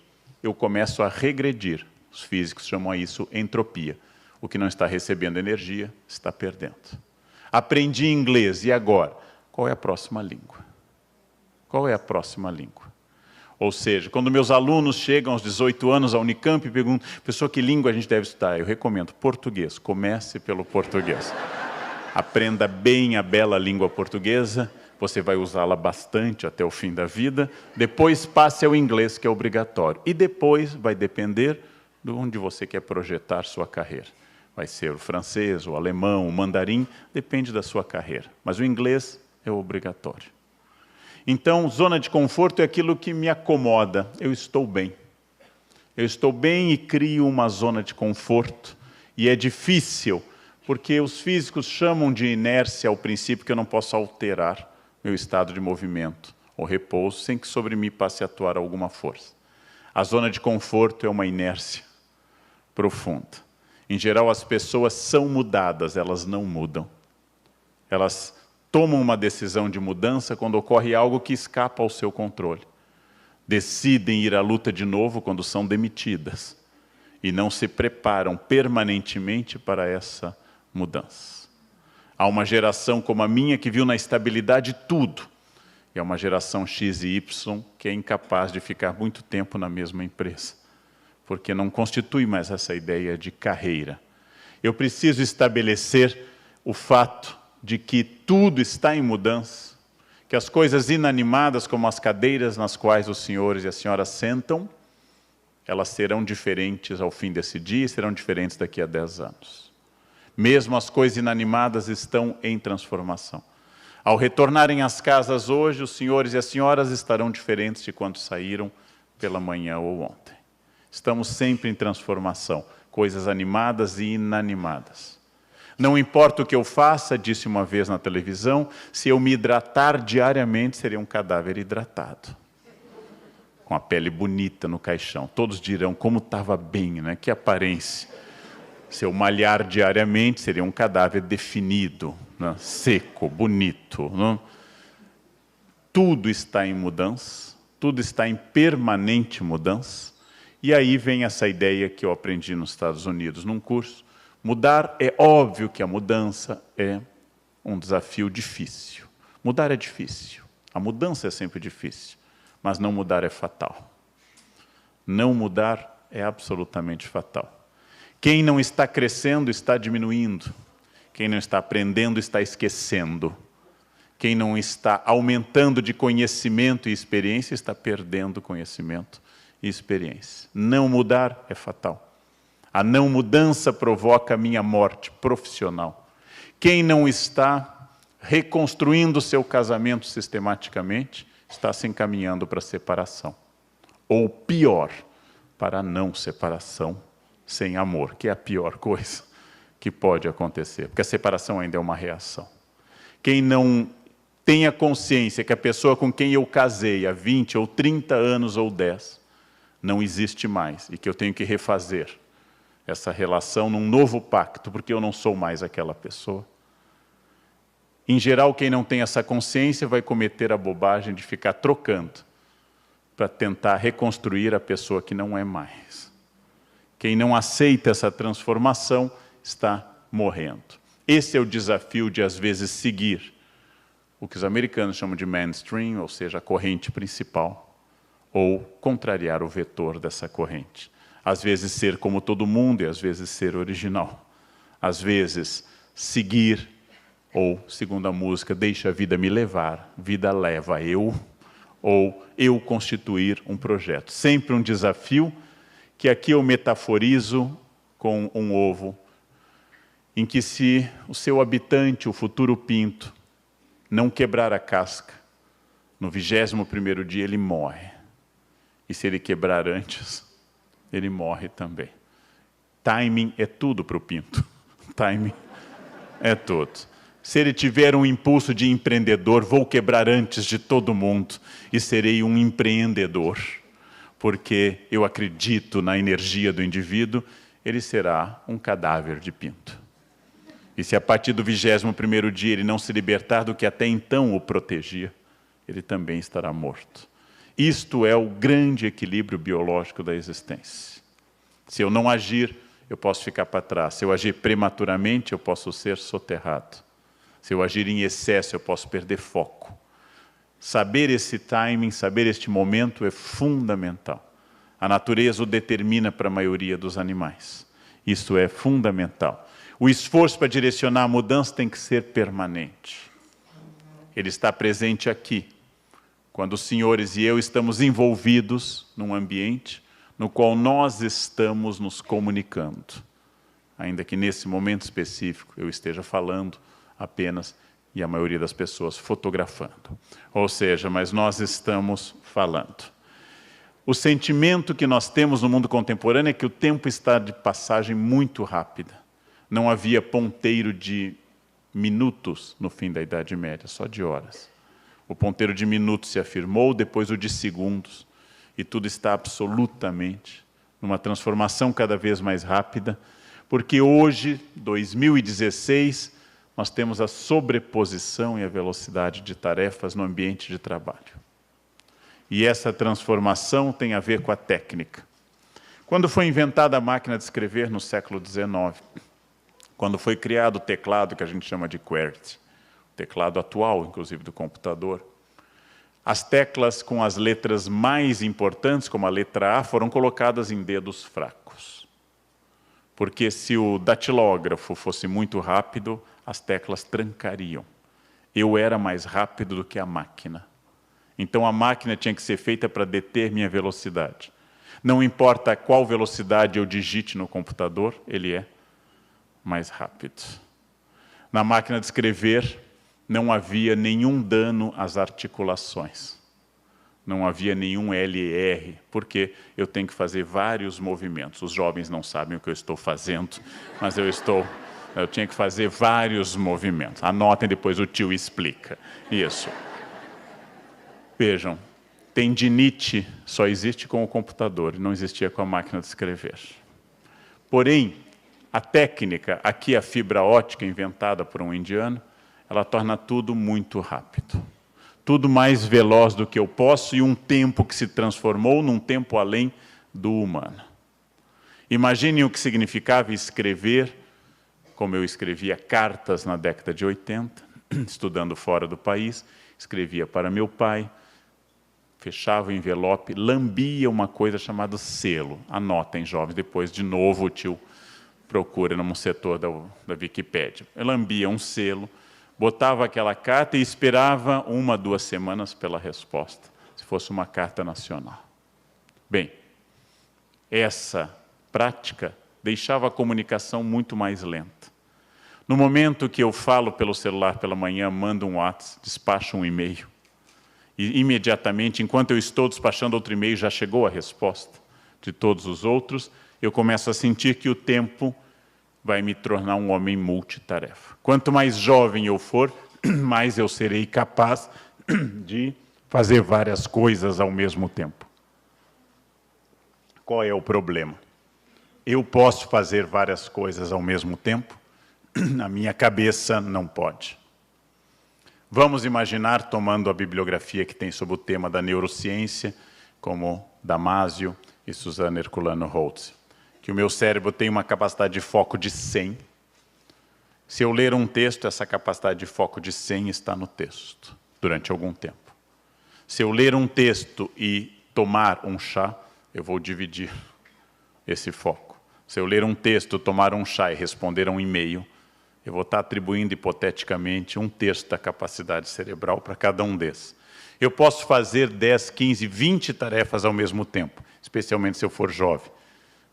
eu começo a regredir. Os físicos chamam isso entropia. O que não está recebendo energia, está perdendo. Aprendi inglês, e agora? Qual é a próxima língua? Qual é a próxima língua? Ou seja, quando meus alunos chegam aos 18 anos à Unicamp e perguntam, professor, que língua a gente deve estudar? Eu recomendo português. Comece pelo português. Aprenda bem a bela língua portuguesa, você vai usá-la bastante até o fim da vida. Depois passe ao inglês, que é obrigatório. E depois vai depender de onde você quer projetar sua carreira. Vai ser o francês, o alemão, o mandarim, depende da sua carreira. Mas o inglês é obrigatório. Então, zona de conforto é aquilo que me acomoda. Eu estou bem. Eu estou bem e crio uma zona de conforto. E é difícil, porque os físicos chamam de inércia ao princípio que eu não posso alterar meu estado de movimento ou repouso sem que sobre mim passe a atuar alguma força. A zona de conforto é uma inércia profunda. Em geral, as pessoas são mudadas, elas não mudam. Elas tomam uma decisão de mudança quando ocorre algo que escapa ao seu controle. Decidem ir à luta de novo quando são demitidas e não se preparam permanentemente para essa mudança. Há uma geração como a minha que viu na estabilidade tudo. E é uma geração X e Y que é incapaz de ficar muito tempo na mesma empresa, porque não constitui mais essa ideia de carreira. Eu preciso estabelecer o fato de que tudo está em mudança, que as coisas inanimadas, como as cadeiras nas quais os senhores e as senhoras sentam, elas serão diferentes ao fim desse dia e serão diferentes daqui a 10 anos. Mesmo as coisas inanimadas estão em transformação. Ao retornarem às casas hoje, os senhores e as senhoras estarão diferentes de quando saíram pela manhã ou ontem. Estamos sempre em transformação, coisas animadas e inanimadas. Não importa o que eu faça, disse uma vez na televisão, se eu me hidratar diariamente, seria um cadáver hidratado. Com a pele bonita no caixão. Todos dirão como estava bem, né? Que aparência. Se eu malhar diariamente, seria um cadáver definido, né? Seco, bonito. Né? Tudo está em mudança, tudo está em permanente mudança. E aí vem essa ideia que eu aprendi nos Estados Unidos num curso. Mudar, é óbvio que a mudança é um desafio difícil. Mudar é difícil. A mudança é sempre difícil. mas não mudar é fatal. Não mudar é absolutamente fatal. Quem não está crescendo está diminuindo. Quem não está aprendendo está esquecendo. Quem não está aumentando de conhecimento e experiência está perdendo conhecimento e experiência. Não mudar é fatal. A não mudança provoca a minha morte profissional. Quem não está reconstruindo seu casamento sistematicamente está se encaminhando para a separação. Ou pior, para a não separação sem amor, que é a pior coisa que pode acontecer, porque a separação ainda é uma reação. Quem não tem a consciência que a pessoa com quem eu casei há 20 ou 30 anos ou 10 não existe mais e que eu tenho que refazer essa relação num novo pacto, porque eu não sou mais aquela pessoa. Em geral, quem não tem essa consciência vai cometer a bobagem de ficar trocando para tentar reconstruir a pessoa que não é mais. Quem não aceita essa transformação está morrendo. Esse é o desafio de, às vezes, seguir o que os americanos chamam de mainstream, ou seja, a corrente principal, ou contrariar o vetor dessa corrente. Às vezes ser como todo mundo e às vezes ser original. Às vezes seguir, ou, segundo a música, deixa a vida me levar, vida leva eu, ou eu constituir um projeto. Sempre um desafio que aqui eu metaforizo com um ovo, em que se o seu habitante, o futuro pinto, não quebrar a casca, no 21º dia ele morre. E se ele quebrar antes, ele morre também. Timing é tudo para o pinto. Timing é tudo. Se ele tiver um impulso de empreendedor, vou quebrar antes de todo mundo e serei um empreendedor. Porque eu acredito na energia do indivíduo, ele será um cadáver de pinto. E se a partir do 21º dia ele não se libertar do que até então o protegia, ele também estará morto. Isto é o grande equilíbrio biológico da existência. Se eu não agir, eu posso ficar para trás. Se eu agir prematuramente, eu posso ser soterrado. Se eu agir em excesso, eu posso perder foco. Saber esse timing, saber este momento é fundamental. A natureza o determina para a maioria dos animais. Isso é fundamental. O esforço para direcionar a mudança tem que ser permanente. Ele está presente aqui, quando os senhores e eu estamos envolvidos num ambiente no qual nós estamos nos comunicando. Ainda que nesse momento específico eu esteja falando apenas e a maioria das pessoas fotografando. Ou seja, mas nós estamos falando. O sentimento que nós temos no mundo contemporâneo é que o tempo está de passagem muito rápida. Não havia ponteiro de minutos no fim da Idade Média, só de horas. O ponteiro de minutos se afirmou, depois o de segundos. E tudo está absolutamente numa transformação cada vez mais rápida, porque hoje, 2016, nós temos a sobreposição e a velocidade de tarefas no ambiente de trabalho. E essa transformação tem a ver com a técnica. Quando foi inventada a máquina de escrever no século XIX, quando foi criado o teclado que a gente chama de QWERTY, o teclado atual, inclusive, do computador, as teclas com as letras mais importantes, como a letra A, foram colocadas em dedos fracos. Porque se o datilógrafo fosse muito rápido, as teclas trancariam. Eu era mais rápido do que a máquina. Então a máquina tinha que ser feita para deter minha velocidade. Não importa qual velocidade eu digite no computador, ele é mais rápido. Na máquina de escrever, não havia nenhum dano às articulações. Não havia nenhum LR, porque eu tenho que fazer vários movimentos. Os jovens não sabem o que eu estou fazendo, mas eu tinha que fazer vários movimentos. Anotem, depois o tio explica. Isso. Vejam, tendinite só existe com o computador, não existia com a máquina de escrever. Porém, a técnica, aqui a fibra ótica inventada por um indiano, ela torna tudo muito rápido. Tudo mais veloz do que eu posso e um tempo que se transformou num tempo além do humano. Imaginem o que significava escrever, como eu escrevia cartas na década de 80, estudando fora do país, escrevia para meu pai, fechava o envelope, lambia uma coisa chamada selo. Anotem, jovens, depois de novo o tio procura no setor da Wikipédia. Eu lambia um selo, botava aquela carta e esperava 1, 2 semanas pela resposta, se fosse uma carta nacional. Bem, essa prática deixava a comunicação muito mais lenta. No momento que eu falo pelo celular pela manhã, mando um WhatsApp, despacho um e-mail, e imediatamente, enquanto eu estou despachando outro e-mail, já chegou a resposta de todos os outros, eu começo a sentir que o tempo vai me tornar um homem multitarefa. Quanto mais jovem eu for, mais eu serei capaz de fazer várias coisas ao mesmo tempo. Qual é o problema? Eu posso fazer várias coisas ao mesmo tempo, a minha cabeça não pode. Vamos imaginar, tomando a bibliografia que tem sobre o tema da neurociência, como Damasio e Susana Herculano Holtz, que o meu cérebro tem uma capacidade de foco de 100. Se eu ler um texto, essa capacidade de foco de 100 está no texto, durante algum tempo. Se eu ler um texto e tomar um chá, eu vou dividir esse foco. Se eu ler um texto, tomar um chá e responder a um e-mail, eu vou estar atribuindo, hipoteticamente, 1/3 da capacidade cerebral para cada um desses. Eu posso fazer 10, 15, 20 tarefas ao mesmo tempo, especialmente se eu for jovem,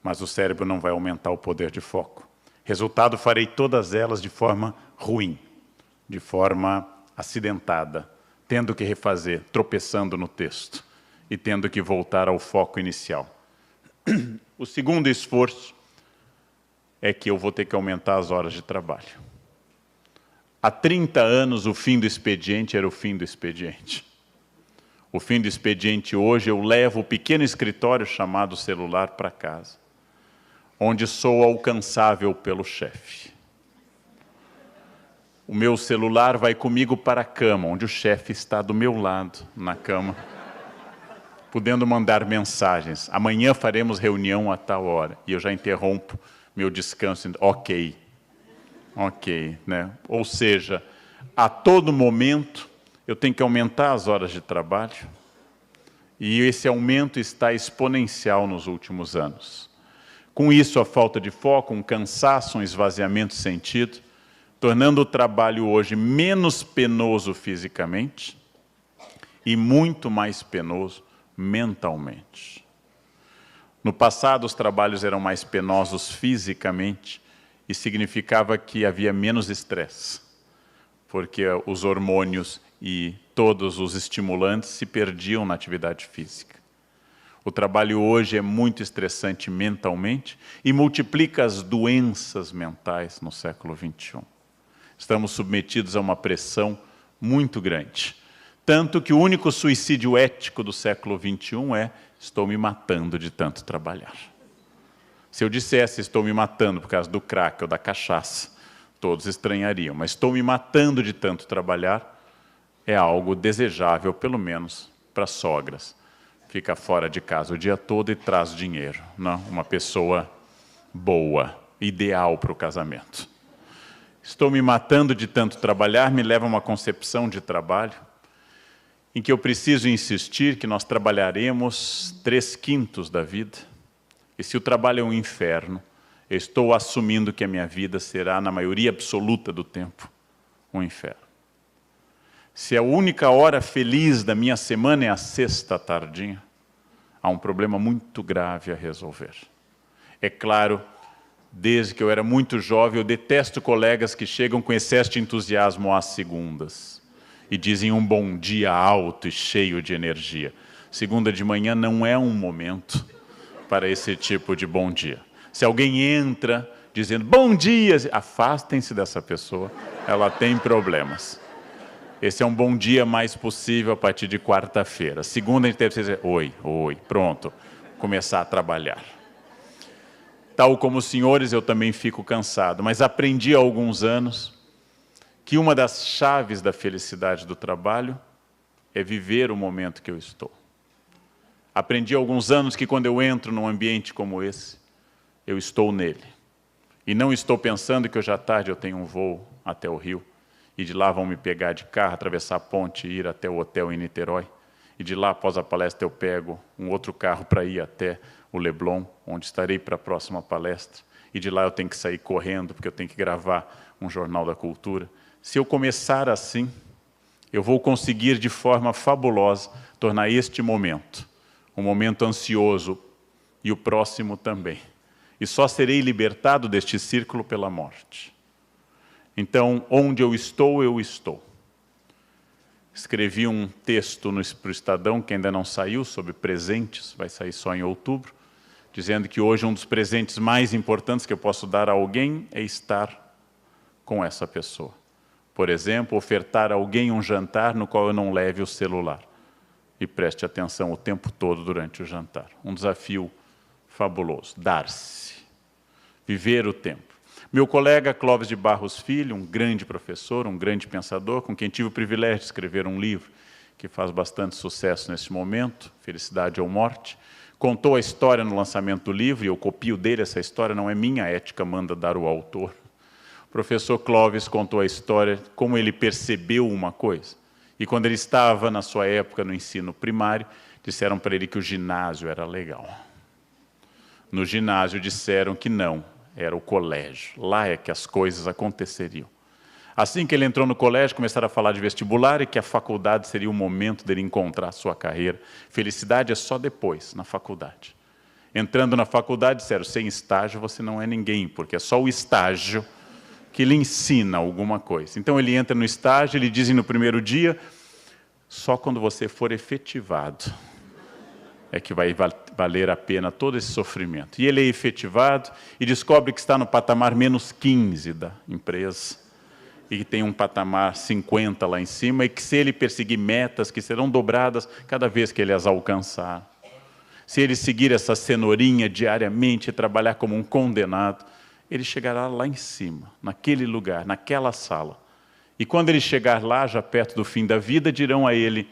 mas o cérebro não vai aumentar o poder de foco. Resultado, farei todas elas de forma ruim, de forma acidentada, tendo que refazer, tropeçando no texto e tendo que voltar ao foco inicial. O segundo esforço é que eu vou ter que aumentar as horas de trabalho. Há 30 anos, o fim do expediente era o fim do expediente. O fim do expediente hoje, eu levo o pequeno escritório chamado celular para casa, onde sou alcançável pelo chefe. O meu celular vai comigo para a cama, onde o chefe está do meu lado, na cama, podendo mandar mensagens. Amanhã faremos reunião a tal hora, e eu já interrompo meu descanso, ok, né? Ou seja, a todo momento eu tenho que aumentar as horas de trabalho, e esse aumento está exponencial nos últimos anos. Com isso, a falta de foco, um cansaço, um esvaziamento de sentido, tornando o trabalho hoje menos penoso fisicamente e muito mais penoso mentalmente. No passado, os trabalhos eram mais penosos fisicamente e significava que havia menos estresse, porque os hormônios e todos os estimulantes se perdiam na atividade física. O trabalho hoje é muito estressante mentalmente e multiplica as doenças mentais no século XXI. Estamos submetidos a uma pressão muito grande. Tanto que o único suicídio ético do século XXI é: estou me matando de tanto trabalhar. Se eu dissesse estou me matando por causa do crack ou da cachaça, todos estranhariam. Mas estou me matando de tanto trabalhar é algo desejável, pelo menos para sogras. Fica fora de casa o dia todo e traz dinheiro. Não? Uma pessoa boa, ideal para o casamento. Estou me matando de tanto trabalhar me leva a uma concepção de trabalho em que eu preciso insistir que nós trabalharemos 3/5 da vida. E se o trabalho é um inferno, eu estou assumindo que a minha vida será, na maioria absoluta do tempo, um inferno. Se a única hora feliz da minha semana é a sexta tardinha, há um problema muito grave a resolver. É claro, desde que eu era muito jovem, eu detesto colegas que chegam com excesso de entusiasmo às segundas e dizem um bom dia alto e cheio de energia. Segunda de manhã não é um momento para esse tipo de bom dia. Se alguém entra dizendo bom dia, afastem-se dessa pessoa, ela tem problemas. Esse é um bom dia mais possível a partir de quarta-feira. Segunda a gente deve dizer oi, pronto, começar a trabalhar. Tal como os senhores, eu também fico cansado, mas aprendi há alguns anos que uma das chaves da felicidade do trabalho é viver o momento que eu estou. Aprendi há alguns anos que quando eu entro num ambiente como esse, eu estou nele. E não estou pensando que hoje à tarde eu tenho um voo até o Rio, e de lá vão me pegar de carro, atravessar a ponte e ir até o hotel em Niterói. e de lá, após a palestra, eu pego um outro carro para ir até o Leblon, onde estarei para a próxima palestra, e de lá eu tenho que sair correndo, porque eu tenho que gravar um Jornal da Cultura. Se eu começar assim, eu vou conseguir, de forma fabulosa, tornar este momento um momento ansioso, e o próximo também. E só serei libertado deste círculo pela morte. Então, onde eu estou, eu estou. Escrevi um texto para o Estadão, que ainda não saiu, sobre presentes, vai sair só em outubro, dizendo que hoje um dos presentes mais importantes que eu posso dar a alguém é estar com essa pessoa. Por exemplo, ofertar a alguém um jantar no qual eu não leve o celular. E preste atenção o tempo todo durante o jantar. Um desafio fabuloso, dar-se, viver o tempo. Meu colega Clóvis de Barros Filho, um grande professor, um grande pensador, com quem tive o privilégio de escrever um livro que faz bastante sucesso nesse momento, Felicidade ou Morte, contou a história no lançamento do livro, e eu copio dele, essa história não é minha, a ética manda dar o autor. O professor Clóvis contou a história, como ele percebeu uma coisa. E quando ele estava, na sua época, no ensino primário, disseram para ele que o ginásio era legal. No ginásio disseram que não, era o colégio. Lá é que as coisas aconteceriam. Assim que ele entrou no colégio, começaram a falar de vestibular e que a faculdade seria o momento dele encontrar a sua carreira. Felicidade é só depois, na faculdade. Entrando na faculdade, disseram, sem estágio você não é ninguém, porque é só o estágio que lhe ensina alguma coisa. Então ele entra no estágio, ele dizem no primeiro dia, só quando você for efetivado é que vai valer a pena todo esse sofrimento. E ele é efetivado e descobre que está no patamar menos 15 da empresa, e que tem um patamar 50 lá em cima, e que se ele perseguir metas que serão dobradas cada vez que ele as alcançar, se ele seguir essa cenourinha diariamente e trabalhar como um condenado, ele chegará lá em cima, naquele lugar, naquela sala. E quando ele chegar lá, já perto do fim da vida, dirão a ele,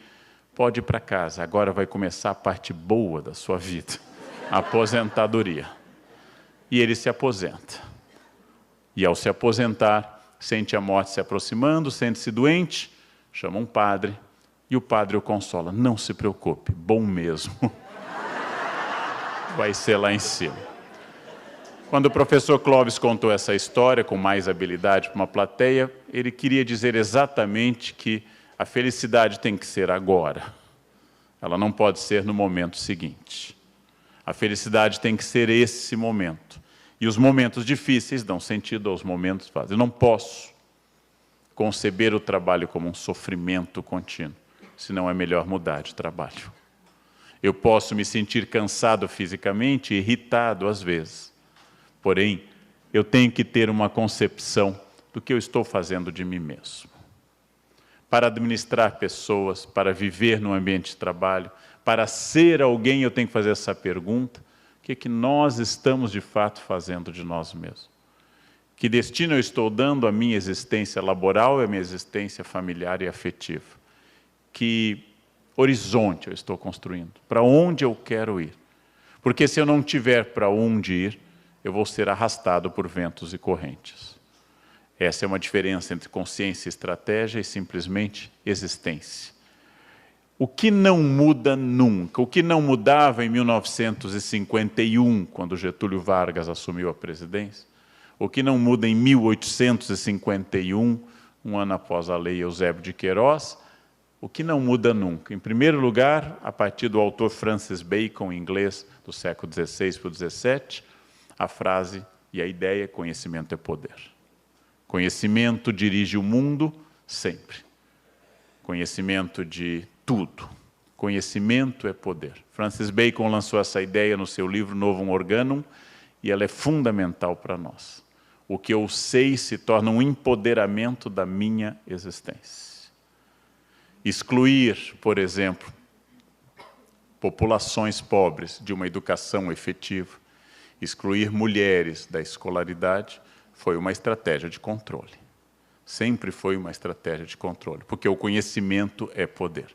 pode ir para casa, agora vai começar a parte boa da sua vida, a aposentadoria. E ele se aposenta. E ao se aposentar, sente a morte se aproximando, sente-se doente, chama um padre, e o padre o consola, não se preocupe, bom mesmo. Vai ser lá em cima. Quando o professor Clóvis contou essa história com mais habilidade para uma plateia, ele queria dizer exatamente que a felicidade tem que ser agora. Ela não pode ser no momento seguinte. A felicidade tem que ser esse momento. E os momentos difíceis dão sentido aos momentos fáceis. Eu não posso conceber o trabalho como um sofrimento contínuo, senão é melhor mudar de trabalho. Eu posso me sentir cansado fisicamente, irritado às vezes. Porém, eu tenho que ter uma concepção do que eu estou fazendo de mim mesmo. Para administrar pessoas, para viver num ambiente de trabalho, para ser alguém, eu tenho que fazer essa pergunta: o que é que nós estamos de fato fazendo de nós mesmos? Que destino eu estou dando à minha existência laboral e à minha existência familiar e afetiva? Que horizonte eu estou construindo? Para onde eu quero ir? Porque se eu não tiver para onde ir, eu vou ser arrastado por ventos e correntes. Essa é uma diferença entre consciência e estratégia e simplesmente existência. O que não muda nunca, o que não mudava em 1951, quando Getúlio Vargas assumiu a presidência, o que não muda em 1851, um ano após a lei Eusébio de Queiroz, o que não muda nunca. Em primeiro lugar, a partir do autor Francis Bacon, em inglês, do século XVI para o XVII, a frase e a ideia, conhecimento é poder. Conhecimento dirige o mundo sempre. Conhecimento de tudo. Conhecimento é poder. Francis Bacon lançou essa ideia no seu livro Novum Organum, e ela é fundamental para nós. O que eu sei se torna um empoderamento da minha existência. Excluir, por exemplo, populações pobres de uma educação efetiva, excluir mulheres da escolaridade, foi uma estratégia de controle. Sempre foi uma estratégia de controle, porque o conhecimento é poder.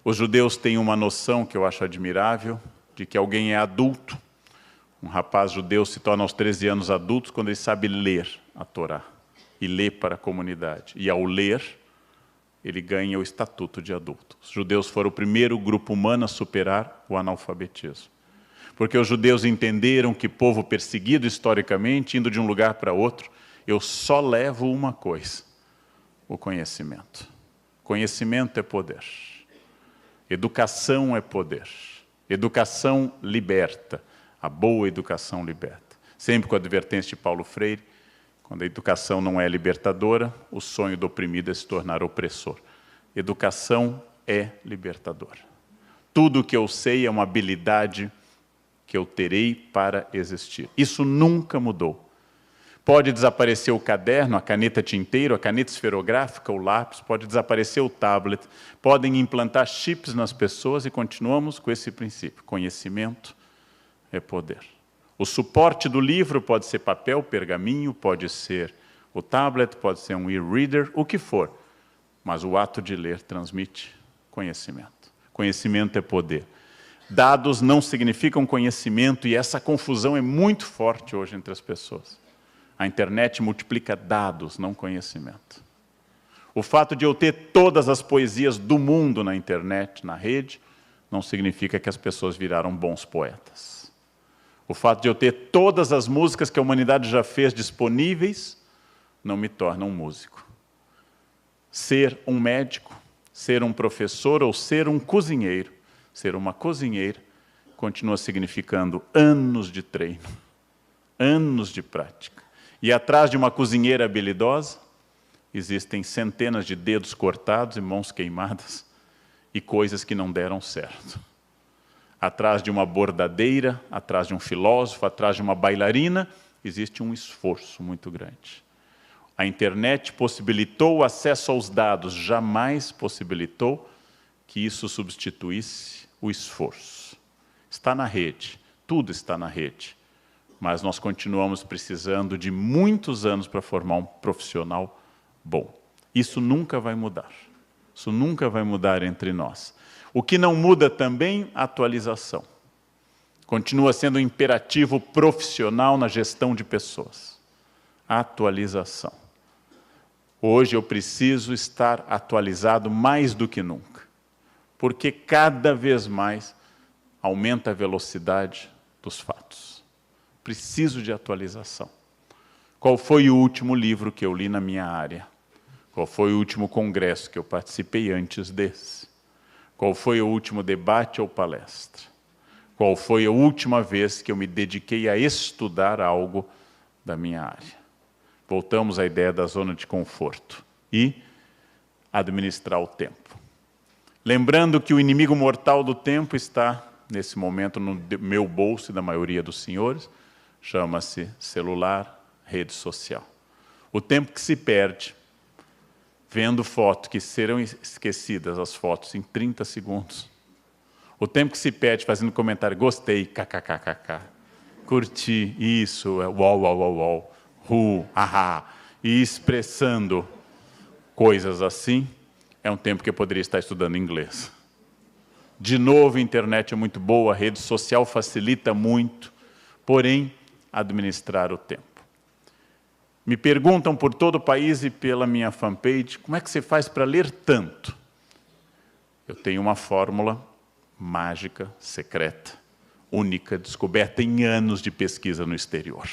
Os judeus têm uma noção que eu acho admirável, de que alguém é adulto. Um rapaz judeu se torna aos 13 anos adulto quando ele sabe ler a Torá, e ler para a comunidade. E ao ler, ele ganha o estatuto de adulto. Os judeus foram o primeiro grupo humano a superar o analfabetismo. Porque os judeus entenderam que povo perseguido historicamente, indo de um lugar para outro, eu só levo uma coisa, o conhecimento. Conhecimento é poder. Educação é poder. Educação liberta. A boa educação liberta. Sempre com a advertência de Paulo Freire, quando a educação não é libertadora, o sonho do oprimido é se tornar opressor. Educação é libertadora. Tudo o que eu sei é uma habilidade que eu terei para existir. Isso nunca mudou. Pode desaparecer o caderno, a caneta tinteiro, a caneta esferográfica, o lápis, pode desaparecer o tablet, podem implantar chips nas pessoas e continuamos com esse princípio. Conhecimento é poder. O suporte do livro pode ser papel, pergaminho, pode ser o tablet, pode ser um e-reader, o que for. Mas o ato de ler transmite conhecimento. Conhecimento é poder. Dados não significam conhecimento e essa confusão é muito forte hoje entre as pessoas. A internet multiplica dados, não conhecimento. O fato de eu ter todas as poesias do mundo na internet, na rede, não significa que as pessoas viraram bons poetas. O fato de eu ter todas as músicas que a humanidade já fez disponíveis, não me torna um músico. Ser um médico, ser um professor ou ser um cozinheiro, ser uma cozinheira, continua significando anos de treino, anos de prática. E atrás de uma cozinheira habilidosa, existem centenas de dedos cortados e mãos queimadas e coisas que não deram certo. Atrás de uma bordadeira, atrás de um filósofo, atrás de uma bailarina, existe um esforço muito grande. A internet possibilitou o acesso aos dados, jamais possibilitou que isso substituísse o esforço. Está na rede, tudo está na rede, mas nós continuamos precisando de muitos anos para formar um profissional bom. Isso nunca vai mudar. Isso nunca vai mudar entre nós. O que não muda também, a atualização. Continua sendo um imperativo profissional na gestão de pessoas. A atualização. Hoje eu preciso estar atualizado mais do que nunca, porque cada vez mais aumenta a velocidade dos fatos. Preciso de atualização. Qual foi o último livro que eu li na minha área? Qual foi o último congresso que eu participei antes desse? Qual foi o último debate ou palestra? Qual foi a última vez que eu me dediquei a estudar algo da minha área? Voltamos à ideia da zona de conforto e administrar o tempo. Lembrando que o inimigo mortal do tempo está, nesse momento, no meu bolso e da maioria dos senhores, chama-se celular, rede social. O tempo que se perde vendo fotos que serão esquecidas, as fotos, em 30 segundos. O tempo que se perde fazendo comentário, gostei, kkkk, curti, isso, uau, uau, uau, uau, ahá, e expressando coisas assim, é um tempo que eu poderia estar estudando inglês. De novo, a internet é muito boa, a rede social facilita muito, porém, administrar o tempo. Me perguntam por todo o país e pela minha fanpage, como é que você faz para ler tanto? Eu tenho uma fórmula mágica, secreta, única, descoberta em anos de pesquisa no exterior.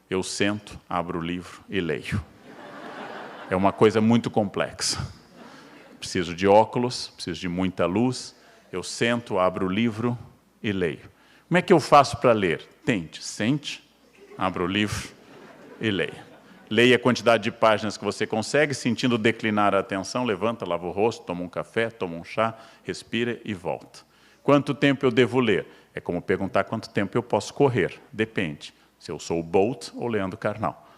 Eu sento, abro o livro e leio. É uma coisa muito complexa. Preciso de óculos, preciso de muita luz. Eu sento, abro o livro e leio. Como é que eu faço para ler? Tente, sente, abra o livro e leia. Leia a quantidade de páginas que você consegue, sentindo declinar a atenção, levanta, lava o rosto, toma um café, toma um chá, respira e volta. Quanto tempo eu devo ler? É como perguntar quanto tempo eu posso correr. Depende. Se eu sou o Bolt ou Leandro Carnal.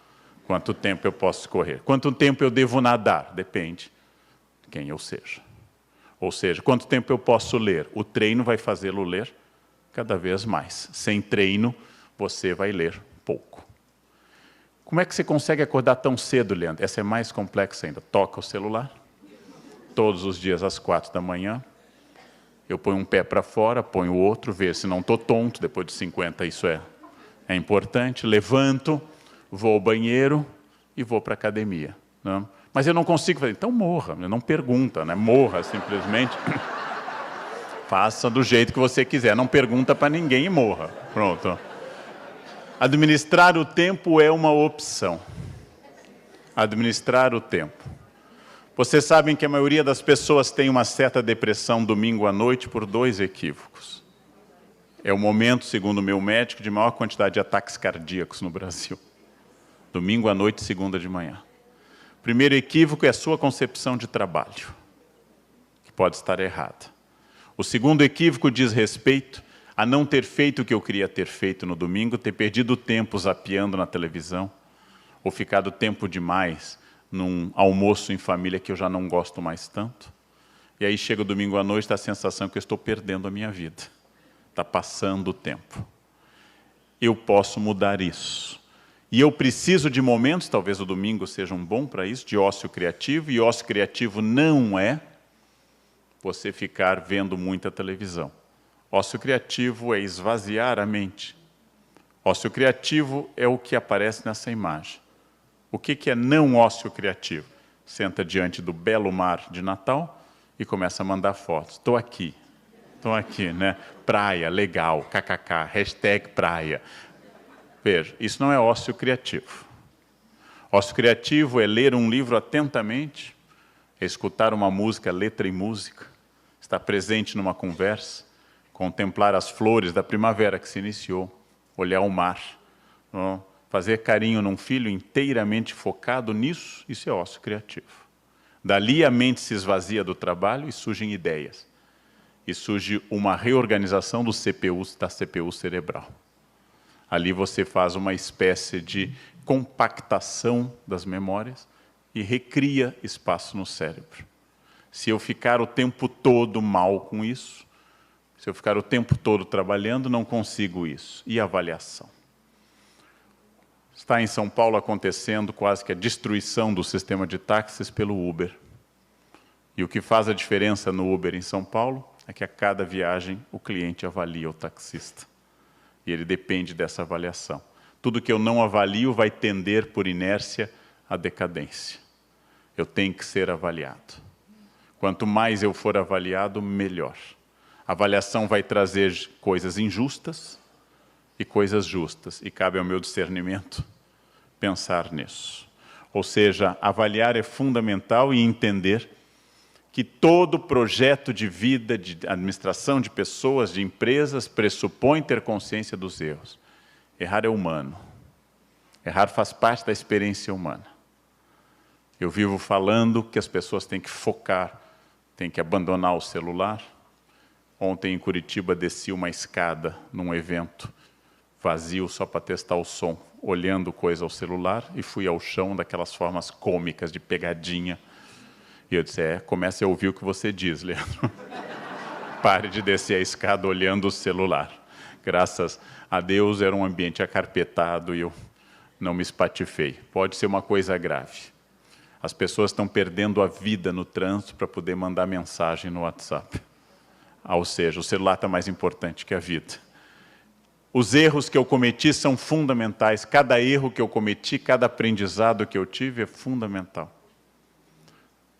Quanto tempo eu posso correr? Quanto tempo eu devo nadar? Depende de quem eu seja. Ou seja, quanto tempo eu posso ler? O treino vai fazê-lo ler cada vez mais. Sem treino, você vai ler pouco. Como é que você consegue acordar tão cedo, Leandro? Essa é mais complexa ainda. Toca o celular, todos os dias às 4 da manhã. Eu ponho um pé para fora, ponho o outro, vejo se não estou tonto, depois de 50 isso é importante. Levanto, vou ao banheiro e vou para a academia. Né? Mas eu não consigo fazer. Então morra, não pergunta, né? Morra simplesmente. Faça do jeito que você quiser, não pergunta para ninguém e morra. Pronto. Administrar o tempo é uma opção. Administrar o tempo. Vocês sabem que a maioria das pessoas tem uma certa depressão domingo à noite por 2 equívocos. É o momento, segundo o meu médico, de maior quantidade de ataques cardíacos no Brasil. Domingo à noite, segunda de manhã. O primeiro equívoco é a sua concepção de trabalho, que pode estar errada. O segundo equívoco diz respeito a não ter feito o que eu queria ter feito no domingo, ter perdido tempo zapeando na televisão, ou ficado tempo demais num almoço em família que eu já não gosto mais tanto. E aí chega o domingo à noite, dá a sensação que eu estou perdendo a minha vida. Está passando o tempo. Eu posso mudar isso. E eu preciso de momentos, talvez o domingo seja um bom para isso, de ócio criativo, e ócio criativo não é você ficar vendo muita televisão. Ócio criativo é esvaziar a mente. Ócio criativo é o que aparece nessa imagem. O que é não ócio criativo? Senta diante do belo mar de Natal e começa a mandar fotos. Estou aqui, né? Praia, legal, kkk, hashtag praia. Veja, isso não é ócio criativo. Ócio criativo é ler um livro atentamente, escutar uma música, letra e música, estar presente numa conversa, contemplar as flores da primavera que se iniciou, olhar o mar, fazer carinho num filho inteiramente focado nisso, isso é ócio criativo. Dali a mente se esvazia do trabalho e surgem ideias. E surge uma reorganização do CPU, da CPU cerebral. Ali você faz uma espécie de compactação das memórias e recria espaço no cérebro. Se eu ficar o tempo todo mal com isso, se eu ficar o tempo todo trabalhando, não consigo isso. E a avaliação? Está em São Paulo acontecendo quase que a destruição do sistema de táxis pelo Uber. E o que faz a diferença no Uber em São Paulo é que a cada viagem o cliente avalia o taxista. E ele depende dessa avaliação. Tudo que eu não avalio vai tender, por inércia, à decadência. Eu tenho que ser avaliado. Quanto mais eu for avaliado, melhor. A avaliação vai trazer coisas injustas e coisas justas. E cabe ao meu discernimento pensar nisso. Ou seja, avaliar é fundamental e entender que todo projeto de vida, de administração de pessoas, de empresas, pressupõe ter consciência dos erros. Errar é humano. Errar faz parte da experiência humana. Eu vivo falando que as pessoas têm que focar, têm que abandonar o celular. Ontem em Curitiba desci uma escada num evento vazio só para testar o som, olhando coisa ao celular, e fui ao chão daquelas formas cômicas de pegadinha. E eu disse, comece a ouvir o que você diz, Leandro. Pare de descer a escada olhando o celular. Graças a Deus era um ambiente acarpetado e eu não me espatifei. Pode ser uma coisa grave. As pessoas estão perdendo a vida no trânsito para poder mandar mensagem no WhatsApp. Ou seja, o celular está mais importante que a vida. Os erros que eu cometi são fundamentais. Cada erro que eu cometi, cada aprendizado que eu tive é fundamental.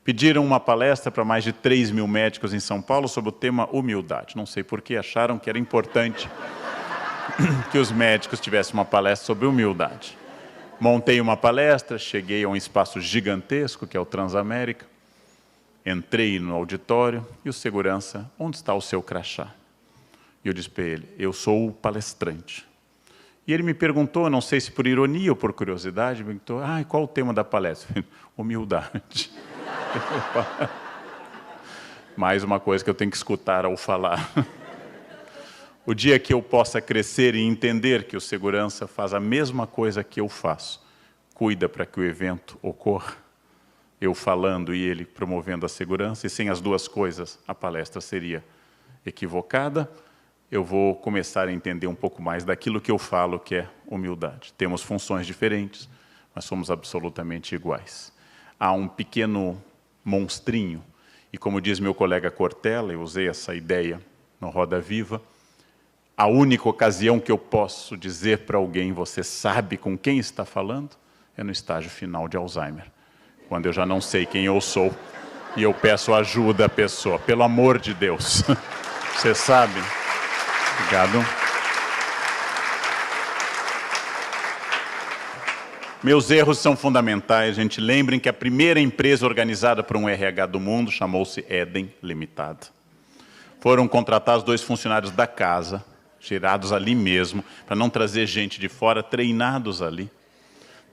Pediram uma palestra para mais de 3 mil médicos em São Paulo sobre o tema humildade. Não sei por que acharam que era importante que os médicos tivessem uma palestra sobre humildade. Montei uma palestra, cheguei a um espaço gigantesco, que é o Transamérica. Entrei no auditório e o segurança, onde está o seu crachá? E eu disse para ele, eu sou o palestrante. E ele me perguntou, não sei se por ironia ou por curiosidade, me perguntou, qual o tema da palestra? Humildade. Mais uma coisa que eu tenho que escutar ao falar. O dia que eu possa crescer e entender que o segurança faz a mesma coisa que eu faço, cuida para que o evento ocorra, eu falando e ele promovendo a segurança, e sem as duas coisas a palestra seria equivocada, eu vou começar a entender um pouco mais daquilo que eu falo, que é humildade. Temos funções diferentes, mas somos absolutamente iguais. Há um pequeno monstrinho, e como diz meu colega Cortella, eu usei essa ideia no Roda Viva, a única ocasião que eu posso dizer para alguém, você sabe com quem está falando, é no estágio final de Alzheimer. quando eu já não sei quem eu sou e eu peço ajuda à pessoa. Pelo amor de Deus. Você sabe? Obrigado. Meus erros são fundamentais, gente. Lembrem que a primeira empresa organizada por um RH do mundo chamou-se Eden Limitada. Foram contratados 2 funcionários da casa, gerados ali mesmo, para não trazer gente de fora, treinados ali.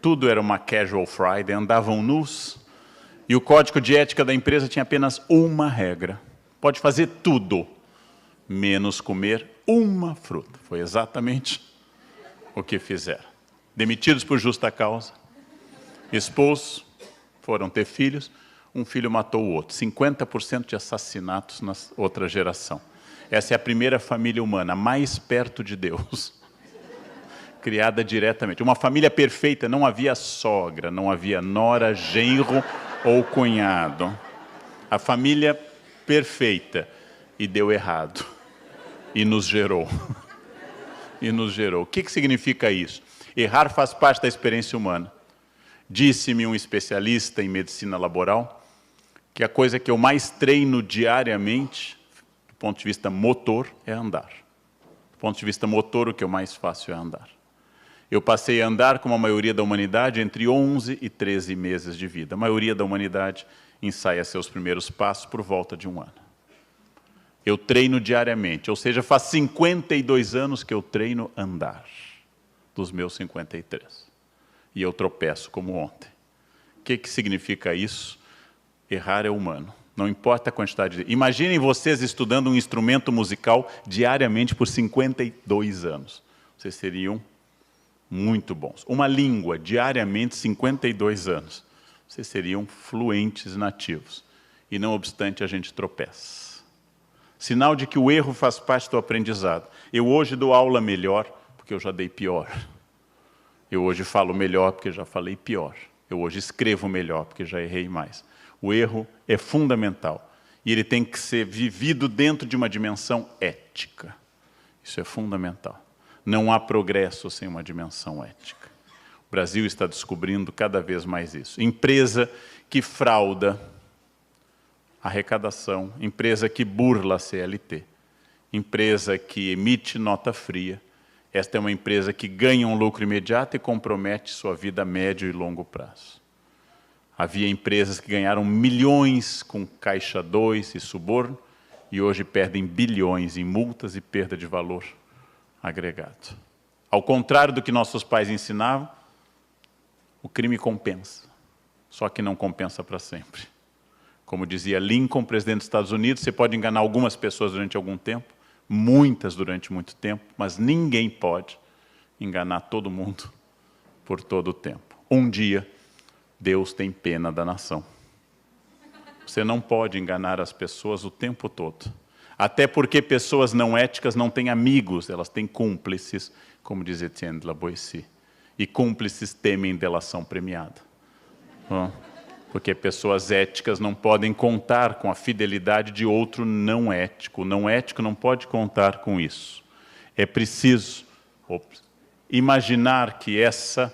Tudo era uma casual Friday, andavam nus. E o código de ética da empresa tinha apenas uma regra. Pode fazer tudo, menos comer uma fruta. Foi exatamente o que fizeram. Demitidos por justa causa, expulsos, foram ter filhos, um filho matou o outro. 50% de assassinatos na outra geração. Essa é a primeira família humana, mais perto de Deus, criada diretamente. Uma família perfeita, não havia sogra, não havia nora, genro ou cunhado. A família perfeita, e deu errado, e nos gerou. E nos gerou. O que significa isso? Errar faz parte da experiência humana. Disse-me um especialista em medicina laboral que a coisa que eu mais treino diariamente, do ponto de vista motor, é andar. Do ponto de vista motor, o que eu mais faço é andar. Eu passei a andar, como a maioria da humanidade, entre 11 e 13 meses de vida. A maioria da humanidade ensaia seus primeiros passos por volta de 1 ano. Eu treino diariamente, ou seja, faz 52 anos que eu treino andar. Dos meus 53. E eu tropeço como ontem. O que significa isso? Errar é humano. Não importa a quantidade de... Imaginem vocês estudando um instrumento musical diariamente por 52 anos. Vocês seriam muito bons. Uma língua diariamente, 52 anos. Vocês seriam fluentes nativos. E não obstante, a gente tropeça. Sinal de que o erro faz parte do aprendizado. Eu hoje dou aula melhor, porque eu já dei pior. Eu hoje falo melhor, porque já falei pior. Eu hoje escrevo melhor, porque já errei mais. O erro é fundamental. E ele tem que ser vivido dentro de uma dimensão ética. Isso é fundamental. Não há progresso sem uma dimensão ética. O Brasil está descobrindo cada vez mais isso. Empresa que frauda arrecadação, empresa que burla a CLT, empresa que emite nota fria. Esta é uma empresa que ganha um lucro imediato e compromete sua vida a médio e longo prazo. Havia empresas que ganharam milhões com Caixa 2 e suborno, e hoje perdem bilhões em multas e perda de valor agregado. Ao contrário do que nossos pais ensinavam, o crime compensa, só que não compensa para sempre. Como dizia Lincoln, presidente dos Estados Unidos, você pode enganar algumas pessoas durante algum tempo, muitas durante muito tempo, mas ninguém pode enganar todo mundo por todo o tempo. Um dia, Deus tem pena da nação. Você não pode enganar as pessoas o tempo todo. Até porque pessoas não éticas não têm amigos, elas têm cúmplices, como diz Etienne de la Boétie. E cúmplices temem delação premiada. Porque pessoas éticas não podem contar com a fidelidade de outro não ético. O não ético não pode contar com isso. É preciso imaginar que essa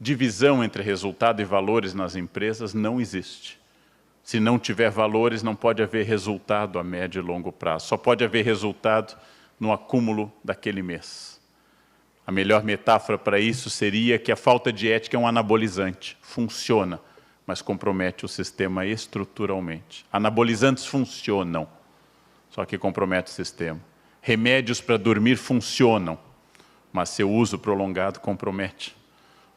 divisão entre resultado e valores nas empresas não existe. Se não tiver valores, não pode haver resultado a médio e longo prazo. Só pode haver resultado no acúmulo daquele mês. A melhor metáfora para isso seria que a falta de ética é um anabolizante. Funciona, mas compromete o sistema estruturalmente. Anabolizantes funcionam, só que compromete o sistema. Remédios para dormir funcionam, mas seu uso prolongado compromete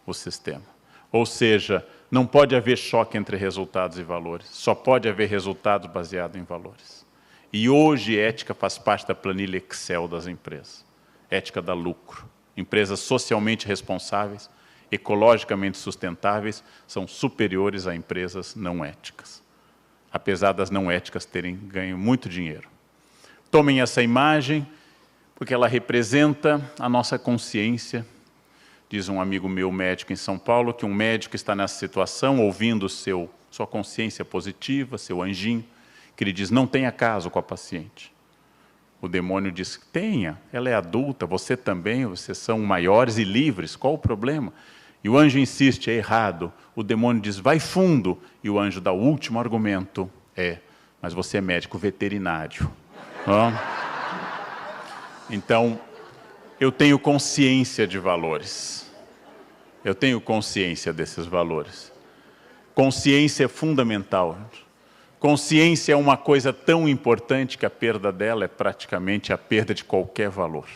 o sistema. Ou seja, não pode haver choque entre resultados e valores, só pode haver resultados baseados em valores. E hoje ética faz parte da planilha Excel das empresas. Ética dá lucro. Empresas socialmente responsáveis, ecologicamente sustentáveis, são superiores a empresas não éticas. Apesar das não éticas terem ganho muito dinheiro. Tomem essa imagem, porque ela representa a nossa consciência. Diz um amigo meu, médico em São Paulo, que um médico está nessa situação, ouvindo sua consciência positiva, seu anjinho, que ele diz, não tenha caso com a paciente. O demônio diz, tenha, ela é adulta, você também, vocês são maiores e livres, qual o problema? E o anjo insiste, é errado. O demônio diz, vai fundo. E o anjo dá o último argumento, mas você é médico veterinário. Então, eu tenho consciência de valores. Eu tenho consciência desses valores. Consciência é fundamental. Consciência é uma coisa tão importante que a perda dela é praticamente a perda de qualquer valor.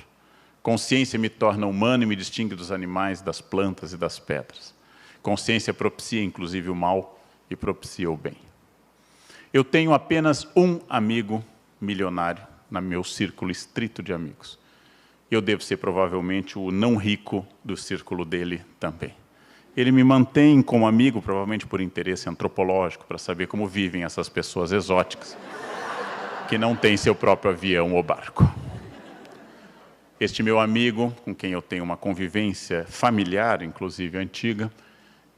Consciência me torna humano e me distingue dos animais, das plantas e das pedras. Consciência propicia, inclusive, o mal e propicia o bem. Eu tenho apenas um amigo milionário no meu círculo estrito de amigos. Eu devo ser provavelmente o não rico do círculo dele também. Ele me mantém como amigo, provavelmente por interesse antropológico, para saber como vivem essas pessoas exóticas, que não têm seu próprio avião ou barco. Este meu amigo, com quem eu tenho uma convivência familiar, inclusive antiga,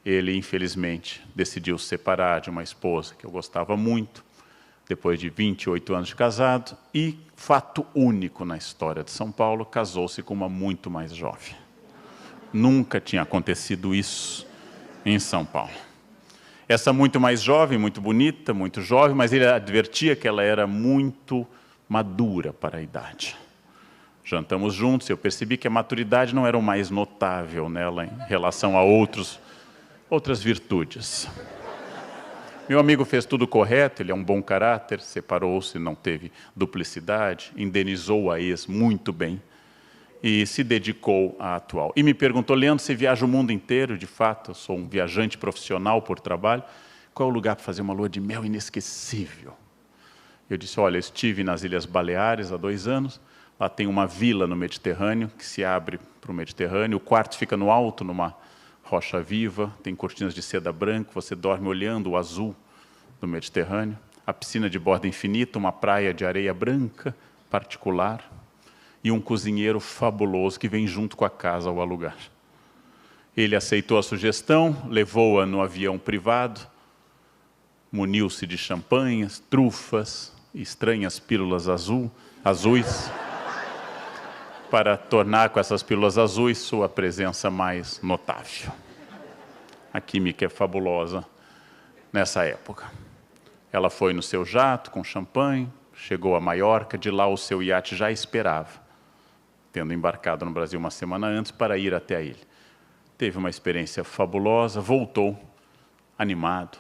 ele, infelizmente, decidiu se separar de uma esposa que eu gostava muito, depois de 28 anos de casado, e, fato único na história de São Paulo, casou-se com uma muito mais jovem. Nunca tinha acontecido isso em São Paulo. Essa muito mais jovem, muito bonita, muito jovem, mas ele advertia que ela era muito madura para a idade. Jantamos juntos e eu percebi que a maturidade não era o mais notável nela em relação a outras virtudes. Meu amigo fez tudo correto, ele é um bom caráter, separou-se, não teve duplicidade, indenizou a ex muito bem e se dedicou à atual. E me perguntou, Leandro, você viaja o mundo inteiro? De fato, eu sou um viajante profissional por trabalho. Qual é o lugar para fazer uma lua de mel inesquecível? Eu disse, olha, estive nas Ilhas Baleares há 2 anos, lá tem uma vila no Mediterrâneo, que se abre para o Mediterrâneo, o quarto fica no alto, numa rocha viva, tem cortinas de seda branca, você dorme olhando o azul do Mediterrâneo, a piscina de borda infinita, uma praia de areia branca, particular, e um cozinheiro fabuloso que vem junto com a casa ao alugar. Ele aceitou a sugestão, levou-a no avião privado, muniu-se de champanhes, trufas, estranhas pílulas azuis, para tornar com essas pílulas azuis sua presença mais notável. A química é fabulosa nessa época. Ela foi no seu jato com champanhe, chegou a Maiorca, de lá o seu iate já esperava, tendo embarcado no Brasil uma semana antes para ir até a ilha. Teve uma experiência fabulosa, voltou animado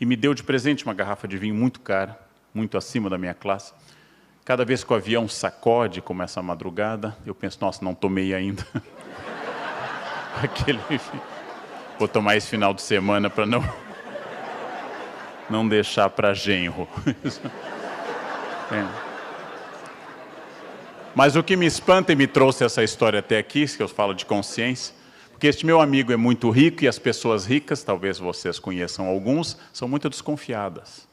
e me deu de presente uma garrafa de vinho muito cara, muito acima da minha classe. Cada vez que o avião sacode, como essa madrugada, eu penso, nossa, não tomei ainda. Vou tomar esse final de semana para não deixar para genro. Mas o que me espanta e me trouxe essa história até aqui, que eu falo de consciência, porque este meu amigo é muito rico e as pessoas ricas, talvez vocês conheçam alguns, são muito desconfiadas.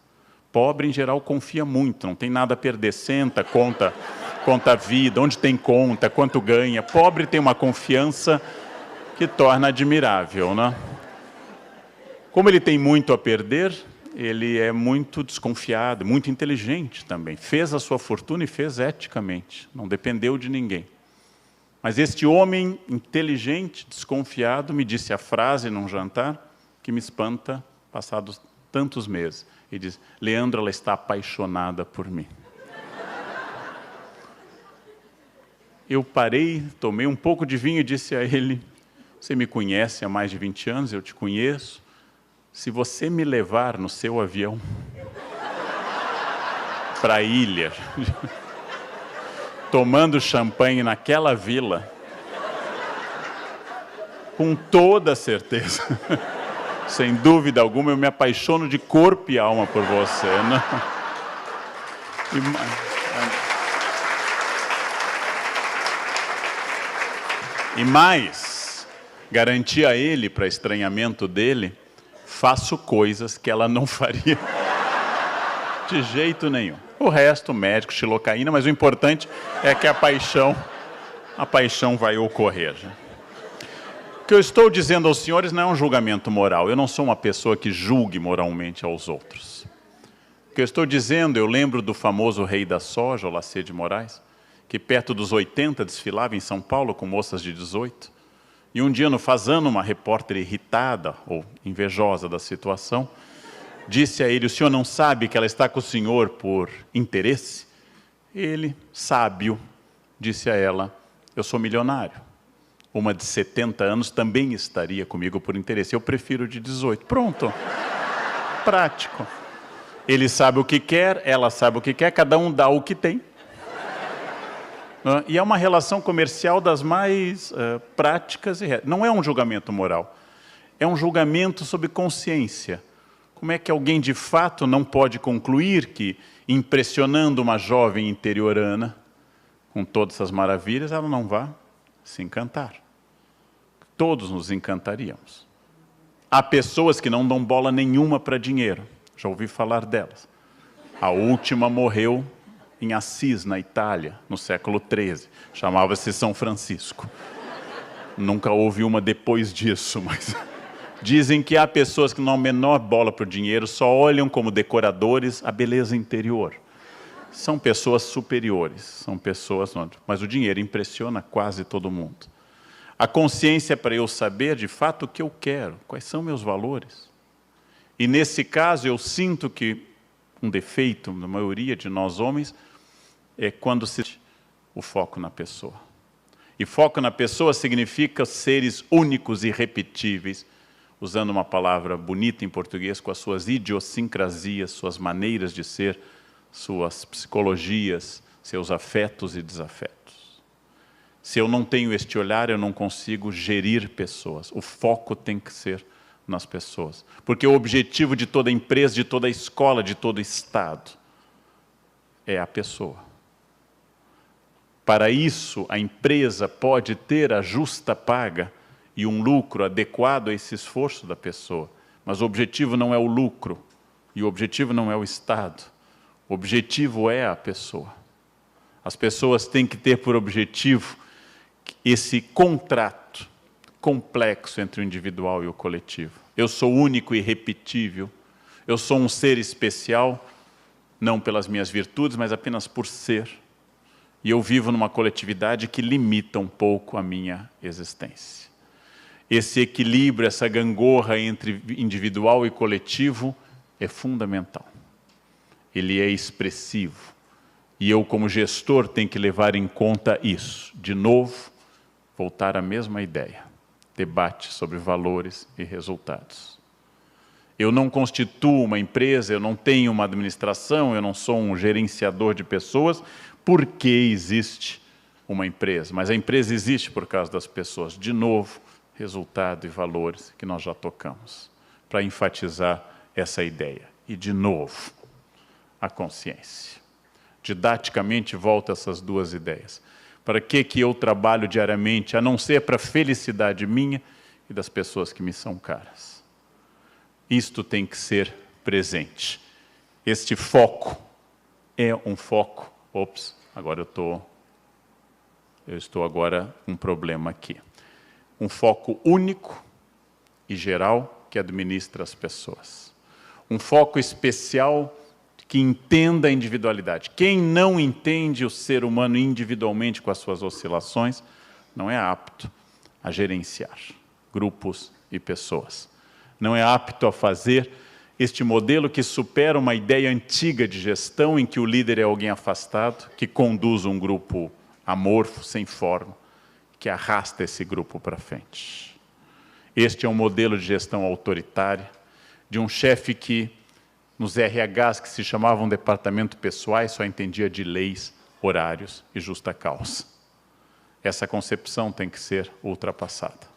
Pobre, em geral, confia muito, não tem nada a perder, senta, conta a vida, onde tem conta, quanto ganha. Pobre tem uma confiança que torna admirável, né? Como ele tem muito a perder, ele é muito desconfiado, muito inteligente também. Fez a sua fortuna e fez eticamente, não dependeu de ninguém. Mas este homem inteligente, desconfiado, me disse a frase num jantar que me espanta passados tantos meses. Ele diz, Leandro, ela está apaixonada por mim. Eu parei, tomei um pouco de vinho e disse a ele, você me conhece há mais de 20 anos, eu te conheço. Se você me levar no seu avião para a ilha, tomando champanhe naquela vila, com toda certeza, sem dúvida alguma, eu me apaixono de corpo e alma por você. Né? E mais, garanti a ele, para estranhamento dele, faço coisas que ela não faria de jeito nenhum. O resto, médico, xilocaína, mas o importante é que a paixão vai ocorrer. O que eu estou dizendo aos senhores não é um julgamento moral. Eu não sou uma pessoa que julgue moralmente aos outros. O que eu estou dizendo, eu lembro do famoso rei da soja, Olacê de Moraes, que perto dos 80 desfilava em São Paulo com moças de 18. E um dia no Fazano, uma repórter irritada ou invejosa da situação, disse a ele: o senhor não sabe que ela está com o senhor por interesse? Ele, sábio, disse a ela: eu sou milionário. Uma de 70 anos também estaria comigo por interesse. Eu prefiro de 18. Pronto. Prático. Ele sabe o que quer, ela sabe o que quer, cada um dá o que tem. E é uma relação comercial das mais práticas e reais. Não é um julgamento moral, é um julgamento sobre consciência. Como é que alguém de fato não pode concluir que, impressionando uma jovem interiorana, com todas essas maravilhas, ela não vai se encantar? Todos nos encantaríamos. Há pessoas que não dão bola nenhuma para dinheiro. Já ouvi falar delas. A última morreu em Assis, na Itália, no século XIII. Chamava-se São Francisco. Nunca houve uma depois disso, mas dizem que há pessoas que não dão a menor bola para o dinheiro, só olham como decoradores a beleza interior. São pessoas superiores, são pessoas... Mas o dinheiro impressiona quase todo mundo. A consciência é para eu saber, de fato, o que eu quero, quais são meus valores. E, nesse caso, eu sinto que um defeito, na maioria de nós homens, é quando se o foco na pessoa. E foco na pessoa significa seres únicos e irrepetíveis, usando uma palavra bonita em português, com as suas idiosincrasias, suas maneiras de ser, suas psicologias, seus afetos e desafetos. Se eu não tenho este olhar, eu não consigo gerir pessoas. O foco tem que ser nas pessoas. Porque o objetivo de toda empresa, de toda escola, de todo Estado, é a pessoa. Para isso, a empresa pode ter a justa paga e um lucro adequado a esse esforço da pessoa. Mas o objetivo não é o lucro, e o objetivo não é o Estado. O objetivo é a pessoa. As pessoas têm que ter por objetivo esse contrato complexo entre o individual e o coletivo. Eu sou único e irrepetível. Eu sou um ser especial, não pelas minhas virtudes, mas apenas por ser. E eu vivo numa coletividade que limita um pouco a minha existência. Esse equilíbrio, essa gangorra entre individual e coletivo é fundamental. Ele é expressivo. E eu, como gestor, tenho que levar em conta isso. De novo, voltar à mesma ideia. Debate sobre valores e resultados. Eu não constituo uma empresa, eu não tenho uma administração, eu não sou um gerenciador de pessoas, porque existe uma empresa. Mas a empresa existe por causa das pessoas. De novo, resultado e valores que nós já tocamos, para enfatizar essa ideia. E, de novo, a consciência. Didaticamente, volta essas duas ideias. Para que eu trabalho diariamente, a não ser para a felicidade minha e das pessoas que me são caras? Isto tem que ser presente. Este foco é um foco... Ops, agora eu estou agora com um problema aqui. Um foco único e geral que administra as pessoas. Um foco especial que entenda a individualidade. Quem não entende o ser humano individualmente com as suas oscilações, não é apto a gerenciar grupos e pessoas. Não é apto a fazer este modelo que supera uma ideia antiga de gestão em que o líder é alguém afastado, que conduz um grupo amorfo, sem forma, que arrasta esse grupo para frente. Este é um modelo de gestão autoritária, de um chefe que, nos RHs que se chamavam departamento pessoais, só entendia de leis, horários e justa causa. Essa concepção tem que ser ultrapassada.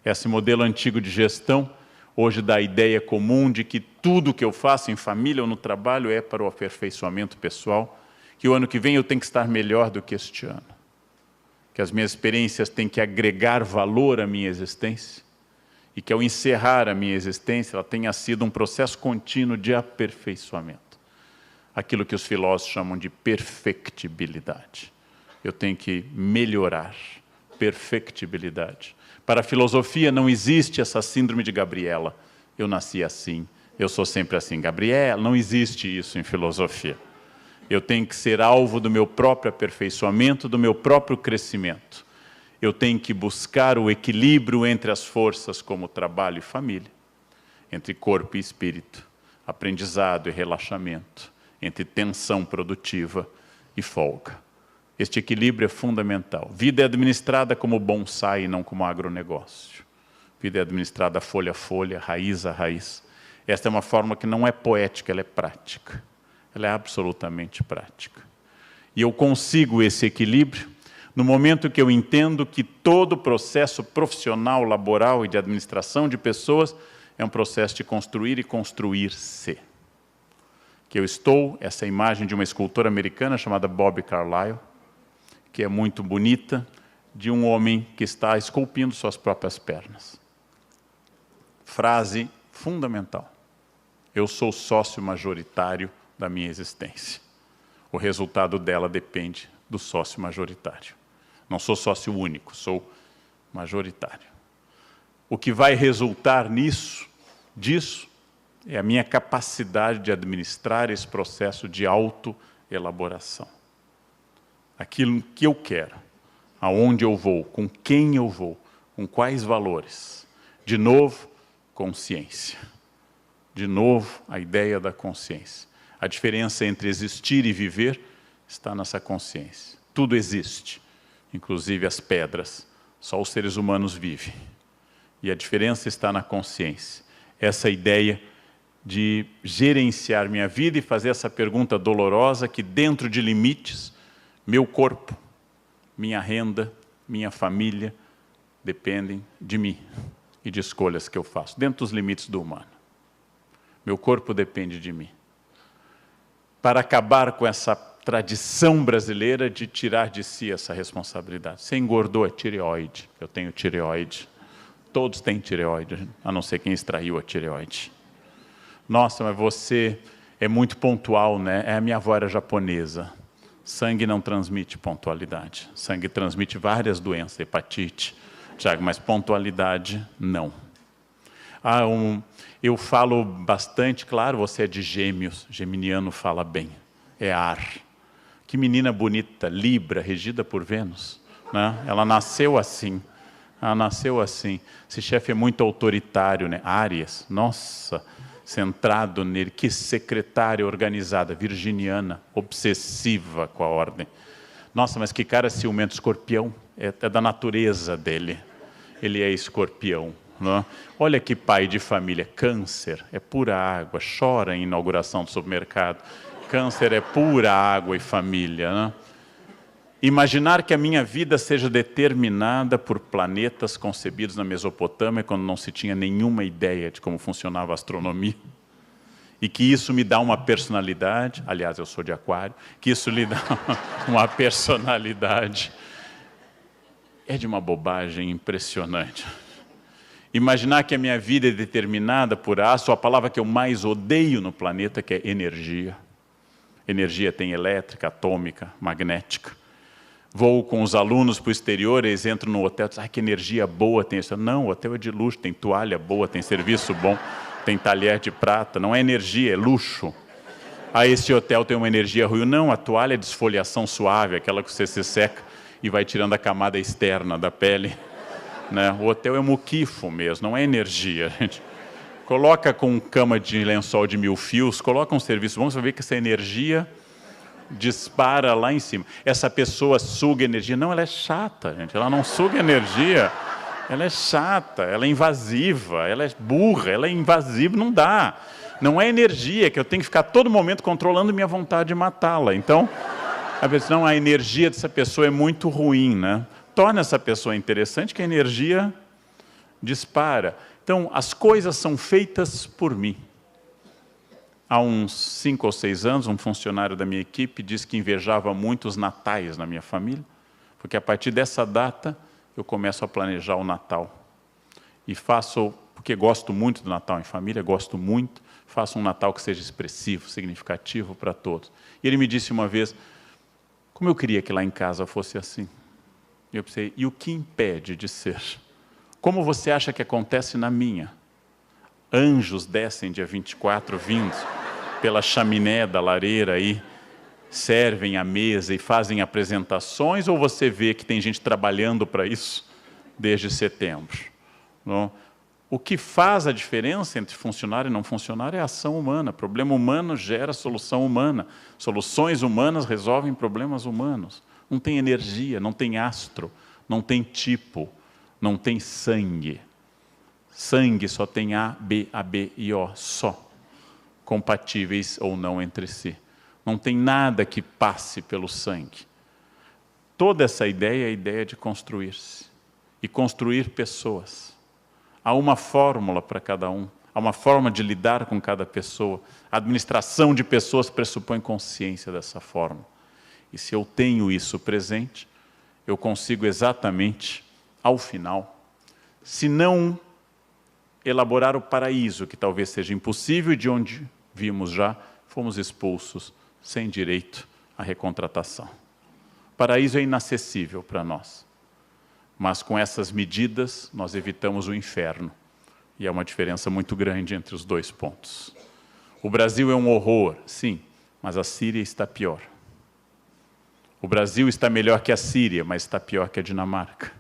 Esse modelo antigo de gestão hoje dá a ideia comum de que tudo que eu faço em família ou no trabalho é para o aperfeiçoamento pessoal, que o ano que vem eu tenho que estar melhor do que este ano, que as minhas experiências têm que agregar valor à minha existência, e que ao encerrar a minha existência, ela tenha sido um processo contínuo de aperfeiçoamento. Aquilo que os filósofos chamam de perfectibilidade. Eu tenho que melhorar, perfectibilidade. Para a filosofia não existe essa síndrome de Gabriela. Eu nasci assim, eu sou sempre assim. Gabriela, não existe isso em filosofia. Eu tenho que ser alvo do meu próprio aperfeiçoamento, do meu próprio crescimento. eu tenho que buscar o equilíbrio entre as forças como trabalho e família, entre corpo e espírito, aprendizado e relaxamento, entre tensão produtiva e folga. Este equilíbrio é fundamental. Vida é administrada como bonsai e não como agronegócio. Vida é administrada folha a folha, raiz a raiz. Esta é uma forma que não é poética, ela é prática. Ela é absolutamente prática. E eu consigo esse equilíbrio no momento que eu entendo que todo processo profissional, laboral e de administração de pessoas é um processo de construir e construir-se. Que eu estou, essa imagem de uma escultora americana chamada Bobby Carlyle, que é muito bonita, de um homem que está esculpindo suas próprias pernas. Frase fundamental. Eu sou sócio majoritário da minha existência. O resultado dela depende do sócio majoritário. Não sou sócio único, sou majoritário. O que vai resultar disso, é a minha capacidade de administrar esse processo de autoelaboração. Aquilo que eu quero, aonde eu vou, com quem eu vou, com quais valores. De novo, consciência. De novo, a ideia da consciência. A diferença entre existir e viver está nessa consciência. Tudo existe, inclusive as pedras. Só os seres humanos vivem. E a diferença está na consciência. Essa ideia de gerenciar minha vida e fazer essa pergunta dolorosa que dentro de limites, meu corpo, minha renda, minha família dependem de mim e de escolhas que eu faço, dentro dos limites do humano. Meu corpo depende de mim. Para acabar com essa tradição brasileira de tirar de si essa responsabilidade. Você engordou a tireoide, eu tenho tireoide. Todos têm tireoide, a não ser quem extraiu a tireoide. Nossa, mas você é muito pontual, né? A minha avó era japonesa. Sangue não transmite pontualidade. Sangue transmite várias doenças, hepatite, Tiago, mas pontualidade, não. Eu falo bastante, claro, você é de Gêmeos, geminiano fala bem, é ar. Que menina bonita, Libra, regida por Vênus, né? Ela nasceu assim. Esse chefe é muito autoritário, né? Áries, nossa, centrado nele. Que secretária organizada, virginiana, obsessiva com a ordem. Nossa, mas que cara ciumento. Escorpião, é da natureza dele. Ele é escorpião. Não? Olha que pai de família. Câncer, é pura água, chora em inauguração do supermercado. Câncer é pura água e família. Não? Imaginar que a minha vida seja determinada por planetas concebidos na Mesopotâmia, quando não se tinha nenhuma ideia de como funcionava a astronomia, e que isso me dá uma personalidade, aliás, eu sou de Aquário, que isso lhe dá uma personalidade, é de uma bobagem impressionante. Imaginar que a minha vida é determinada por a palavra que eu mais odeio no planeta, que é energia. Energia tem elétrica, atômica, magnética. Vou com os alunos para o exterior, eles entram no hotel, dizem, que energia boa tem isso. Não, o hotel é de luxo, tem toalha boa, tem serviço bom, tem talher de prata, não é energia, é luxo. Esse hotel tem uma energia ruim. Não, a toalha é de esfoliação suave, aquela que você se seca e vai tirando a camada externa da pele. Né? O hotel é muquifo mesmo, não é energia, gente. Coloca com cama de lençol de 1000 fios, coloca um serviço bom, você vai ver que essa energia dispara lá em cima. Essa pessoa suga energia. Não, ela é chata, gente. Ela não suga energia. Ela é chata, ela é invasiva, ela é burra, ela é invasiva, não dá. Não é energia, que eu tenho que ficar todo momento controlando minha vontade de matá-la. Então, a energia dessa pessoa é muito ruim, né? Torna essa pessoa interessante, que a energia dispara. Então, as coisas são feitas por mim. Há uns 5 ou 6 anos, um funcionário da minha equipe disse que invejava muito os natais na minha família, porque a partir dessa data eu começo a planejar o Natal. E faço, porque gosto muito do Natal em família, gosto muito, faço um Natal que seja expressivo, significativo para todos. E ele me disse uma vez, como eu queria que lá em casa fosse assim. E eu pensei, e o que impede de ser? Como você acha que acontece na minha? Anjos descem dia 24 vindo pela chaminé da lareira aí, servem à mesa e fazem apresentações, ou você vê que tem gente trabalhando para isso desde setembro? Não? O que faz a diferença entre funcionário e não funcionário é a ação humana. Problema humano gera solução humana. Soluções humanas resolvem problemas humanos. Não tem energia, não tem astro, não tem tipo, não tem sangue. Sangue só tem A, B e O, só. Compatíveis ou não entre si. Não tem nada que passe pelo sangue. Toda essa ideia é a ideia de construir-se. E construir pessoas. Há uma fórmula para cada um. Há uma forma de lidar com cada pessoa. A administração de pessoas pressupõe consciência dessa forma. E se eu tenho isso presente, eu consigo exatamente, ao final, se não elaborar o paraíso, que talvez seja impossível, e de onde vimos já, fomos expulsos sem direito à recontratação. O paraíso é inacessível para nós. Mas com essas medidas, nós evitamos o inferno. E é uma diferença muito grande entre os dois pontos. O Brasil é um horror, sim, mas a Síria está pior. O Brasil está melhor que a Síria, mas está pior que a Dinamarca.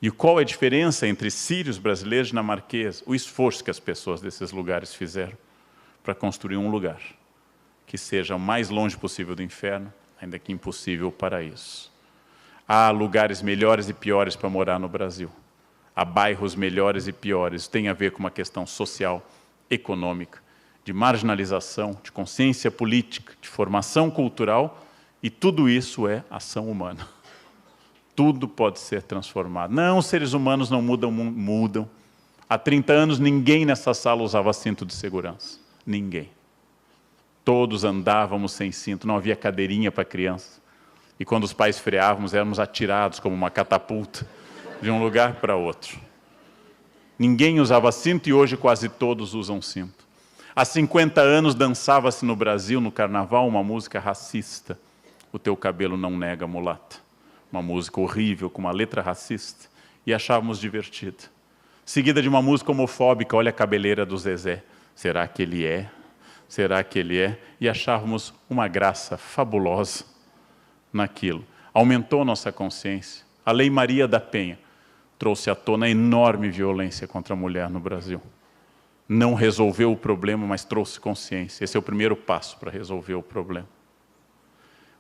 E qual é a diferença entre sírios, brasileiros e dinamarqueses? O esforço que as pessoas desses lugares fizeram para construir um lugar que seja o mais longe possível do inferno, ainda que impossível o paraíso. Há lugares melhores e piores para morar no Brasil. Há bairros melhores e piores. Isso tem a ver com uma questão social, econômica, de marginalização, de consciência política, de formação cultural, e tudo isso é ação humana. Tudo pode ser transformado. Não, os seres humanos não mudam, mudam. Há 30 anos ninguém nessa sala usava cinto de segurança. Ninguém. Todos andávamos sem cinto, não havia cadeirinha para criança. E quando os pais freávamos, éramos atirados como uma catapulta de um lugar para outro. Ninguém usava cinto e hoje quase todos usam cinto. Há 50 anos dançava-se no Brasil, no carnaval, uma música racista. O teu cabelo não nega, mulata. Uma música horrível, com uma letra racista. E achávamos divertida. Seguida de uma música homofóbica, olha a cabeleira do Zezé. Será que ele é? Será que ele é? E achávamos uma graça fabulosa naquilo. Aumentou nossa consciência. A Lei Maria da Penha trouxe à tona a enorme violência contra a mulher no Brasil. Não resolveu o problema, mas trouxe consciência. Esse é o primeiro passo para resolver o problema.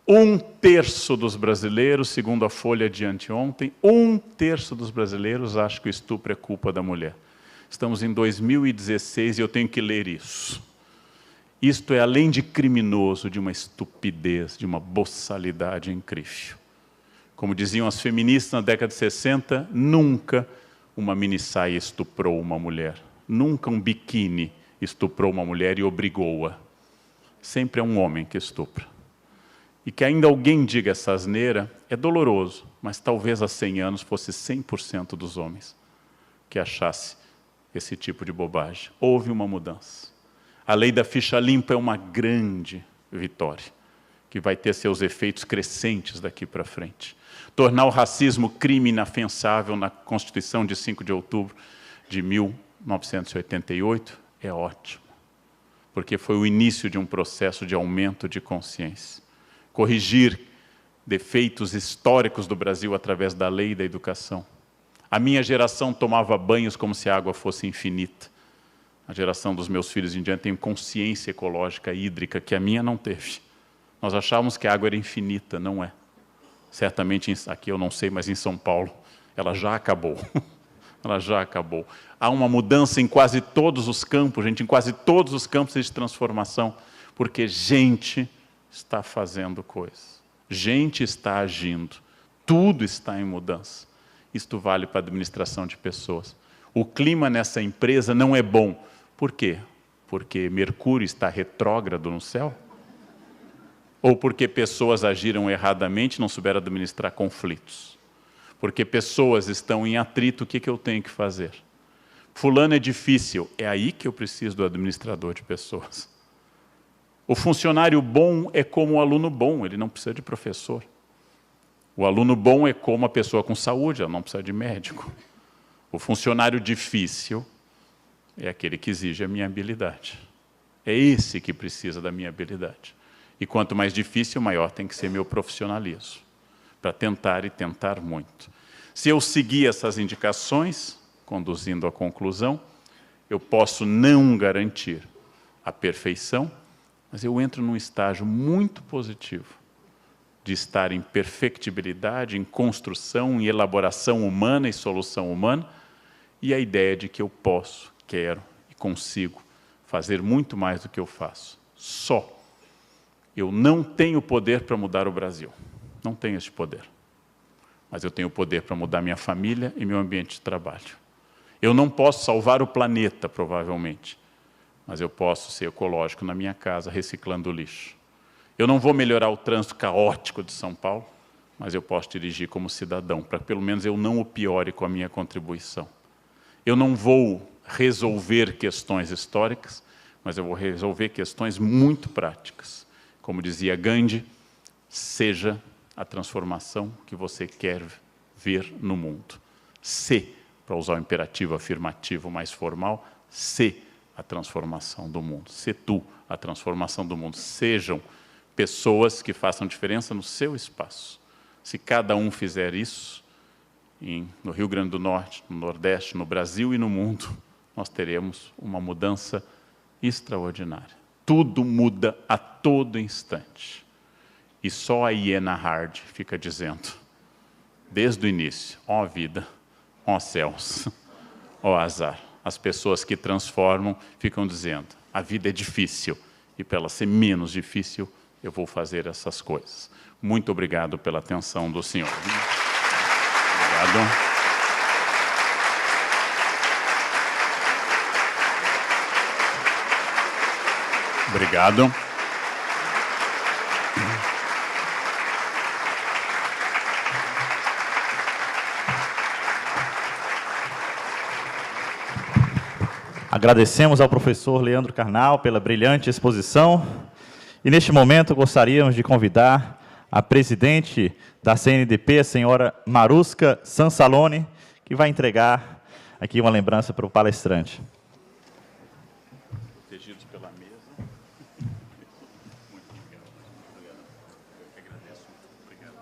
1/3 dos brasileiros, segundo a Folha de anteontem, 1/3 dos brasileiros acha que o estupro é culpa da mulher. Estamos em 2016 e eu tenho que ler isso. Isto é, além de criminoso, de uma estupidez, de uma boçalidade incrível. Como diziam as feministas na década de 60, nunca uma minissaia estuprou uma mulher. Nunca um biquíni estuprou uma mulher e obrigou-a. Sempre é um homem que estupra. E que ainda alguém diga essa asneira é doloroso, mas talvez há 100 anos fosse 100% dos homens que achasse esse tipo de bobagem. Houve uma mudança. A lei da ficha limpa é uma grande vitória, que vai ter seus efeitos crescentes daqui para frente. Tornar o racismo crime inafensável na Constituição de 5 de outubro de 1988 é ótimo, porque foi o início de um processo de aumento de consciência. Corrigir defeitos históricos do Brasil através da lei e da educação. A minha geração tomava banhos como se a água fosse infinita. A geração dos meus filhos em diante tem consciência ecológica hídrica que a minha não teve. Nós achávamos que a água era infinita, não é. Certamente, aqui eu não sei, mas em São Paulo, ela já acabou. Ela já acabou. Há uma mudança em quase todos os campos, gente, em quase todos os campos de transformação, porque gente está fazendo coisas. Gente está agindo. Tudo está em mudança. Isto vale para a administração de pessoas. O clima nessa empresa não é bom. Por quê? Porque Mercúrio está retrógrado no céu? Ou porque pessoas agiram erradamente e não souberam administrar conflitos? Porque pessoas estão em atrito, o que eu tenho que fazer? Fulano é difícil, é aí que eu preciso do administrador de pessoas. O funcionário bom é como o aluno bom, ele não precisa de professor. O aluno bom é como a pessoa com saúde, ela não precisa de médico. O funcionário difícil é aquele que exige a minha habilidade. É esse que precisa da minha habilidade. E quanto mais difícil, maior tem que ser meu profissionalismo, para tentar e tentar muito. Se eu seguir essas indicações, conduzindo à conclusão, eu posso não garantir a perfeição, mas eu entro num estágio muito positivo de estar em perfectibilidade, em construção, em elaboração humana e solução humana, e a ideia de que eu posso, quero e consigo fazer muito mais do que eu faço. Só. Eu não tenho poder para mudar o Brasil. Não tenho esse poder. Mas eu tenho poder para mudar minha família e meu ambiente de trabalho. Eu não posso salvar o planeta, provavelmente, mas eu posso ser ecológico na minha casa, reciclando o lixo. Eu não vou melhorar o trânsito caótico de São Paulo, mas eu posso dirigir como cidadão, para pelo menos eu não o piore com a minha contribuição. Eu não vou resolver questões históricas, mas eu vou resolver questões muito práticas. Como dizia Gandhi, seja a transformação que você quer ver no mundo. Se, para usar o imperativo afirmativo mais formal, se a transformação do mundo. Se tu a transformação do mundo. Sejam pessoas que façam diferença no seu espaço. Se cada um fizer isso, no Rio Grande do Norte, no Nordeste, no Brasil e no mundo, nós teremos uma mudança extraordinária. Tudo muda a todo instante. E só a hiena Hard fica dizendo, desde o início, ó vida, ó céus, ó azar. As pessoas que transformam ficam dizendo, a vida é difícil, e para ela ser menos difícil, eu vou fazer essas coisas. Muito obrigado pela atenção do senhor. Obrigado. Obrigado. Agradecemos ao professor Leandro Carnal pela brilhante exposição. E neste momento gostaríamos de convidar a presidente da CNDP, a senhora Marusca Sansalone, que vai entregar aqui uma lembrança para o palestrante. Protegidos pela mesa. Muito obrigado. Eu que agradeço. Obrigado.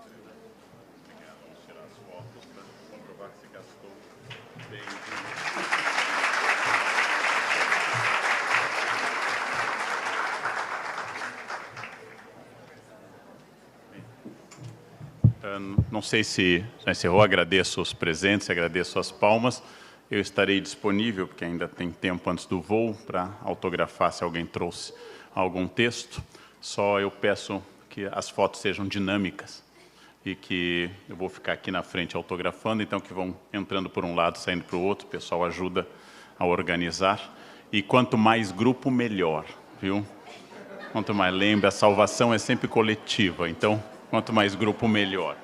Obrigado. Vamos tirar as fotos para comprovar que você gastou bem. Não sei se já encerrou, agradeço os presentes, agradeço as palmas. Eu estarei disponível, porque ainda tem tempo antes do voo, para autografar se alguém trouxe algum texto. Só eu peço que as fotos sejam dinâmicas e que eu vou ficar aqui na frente autografando, então que vão entrando por um lado, saindo para o outro, o pessoal ajuda a organizar. E quanto mais grupo, melhor, viu? Quanto mais lembra, a salvação é sempre coletiva, então quanto mais grupo, melhor.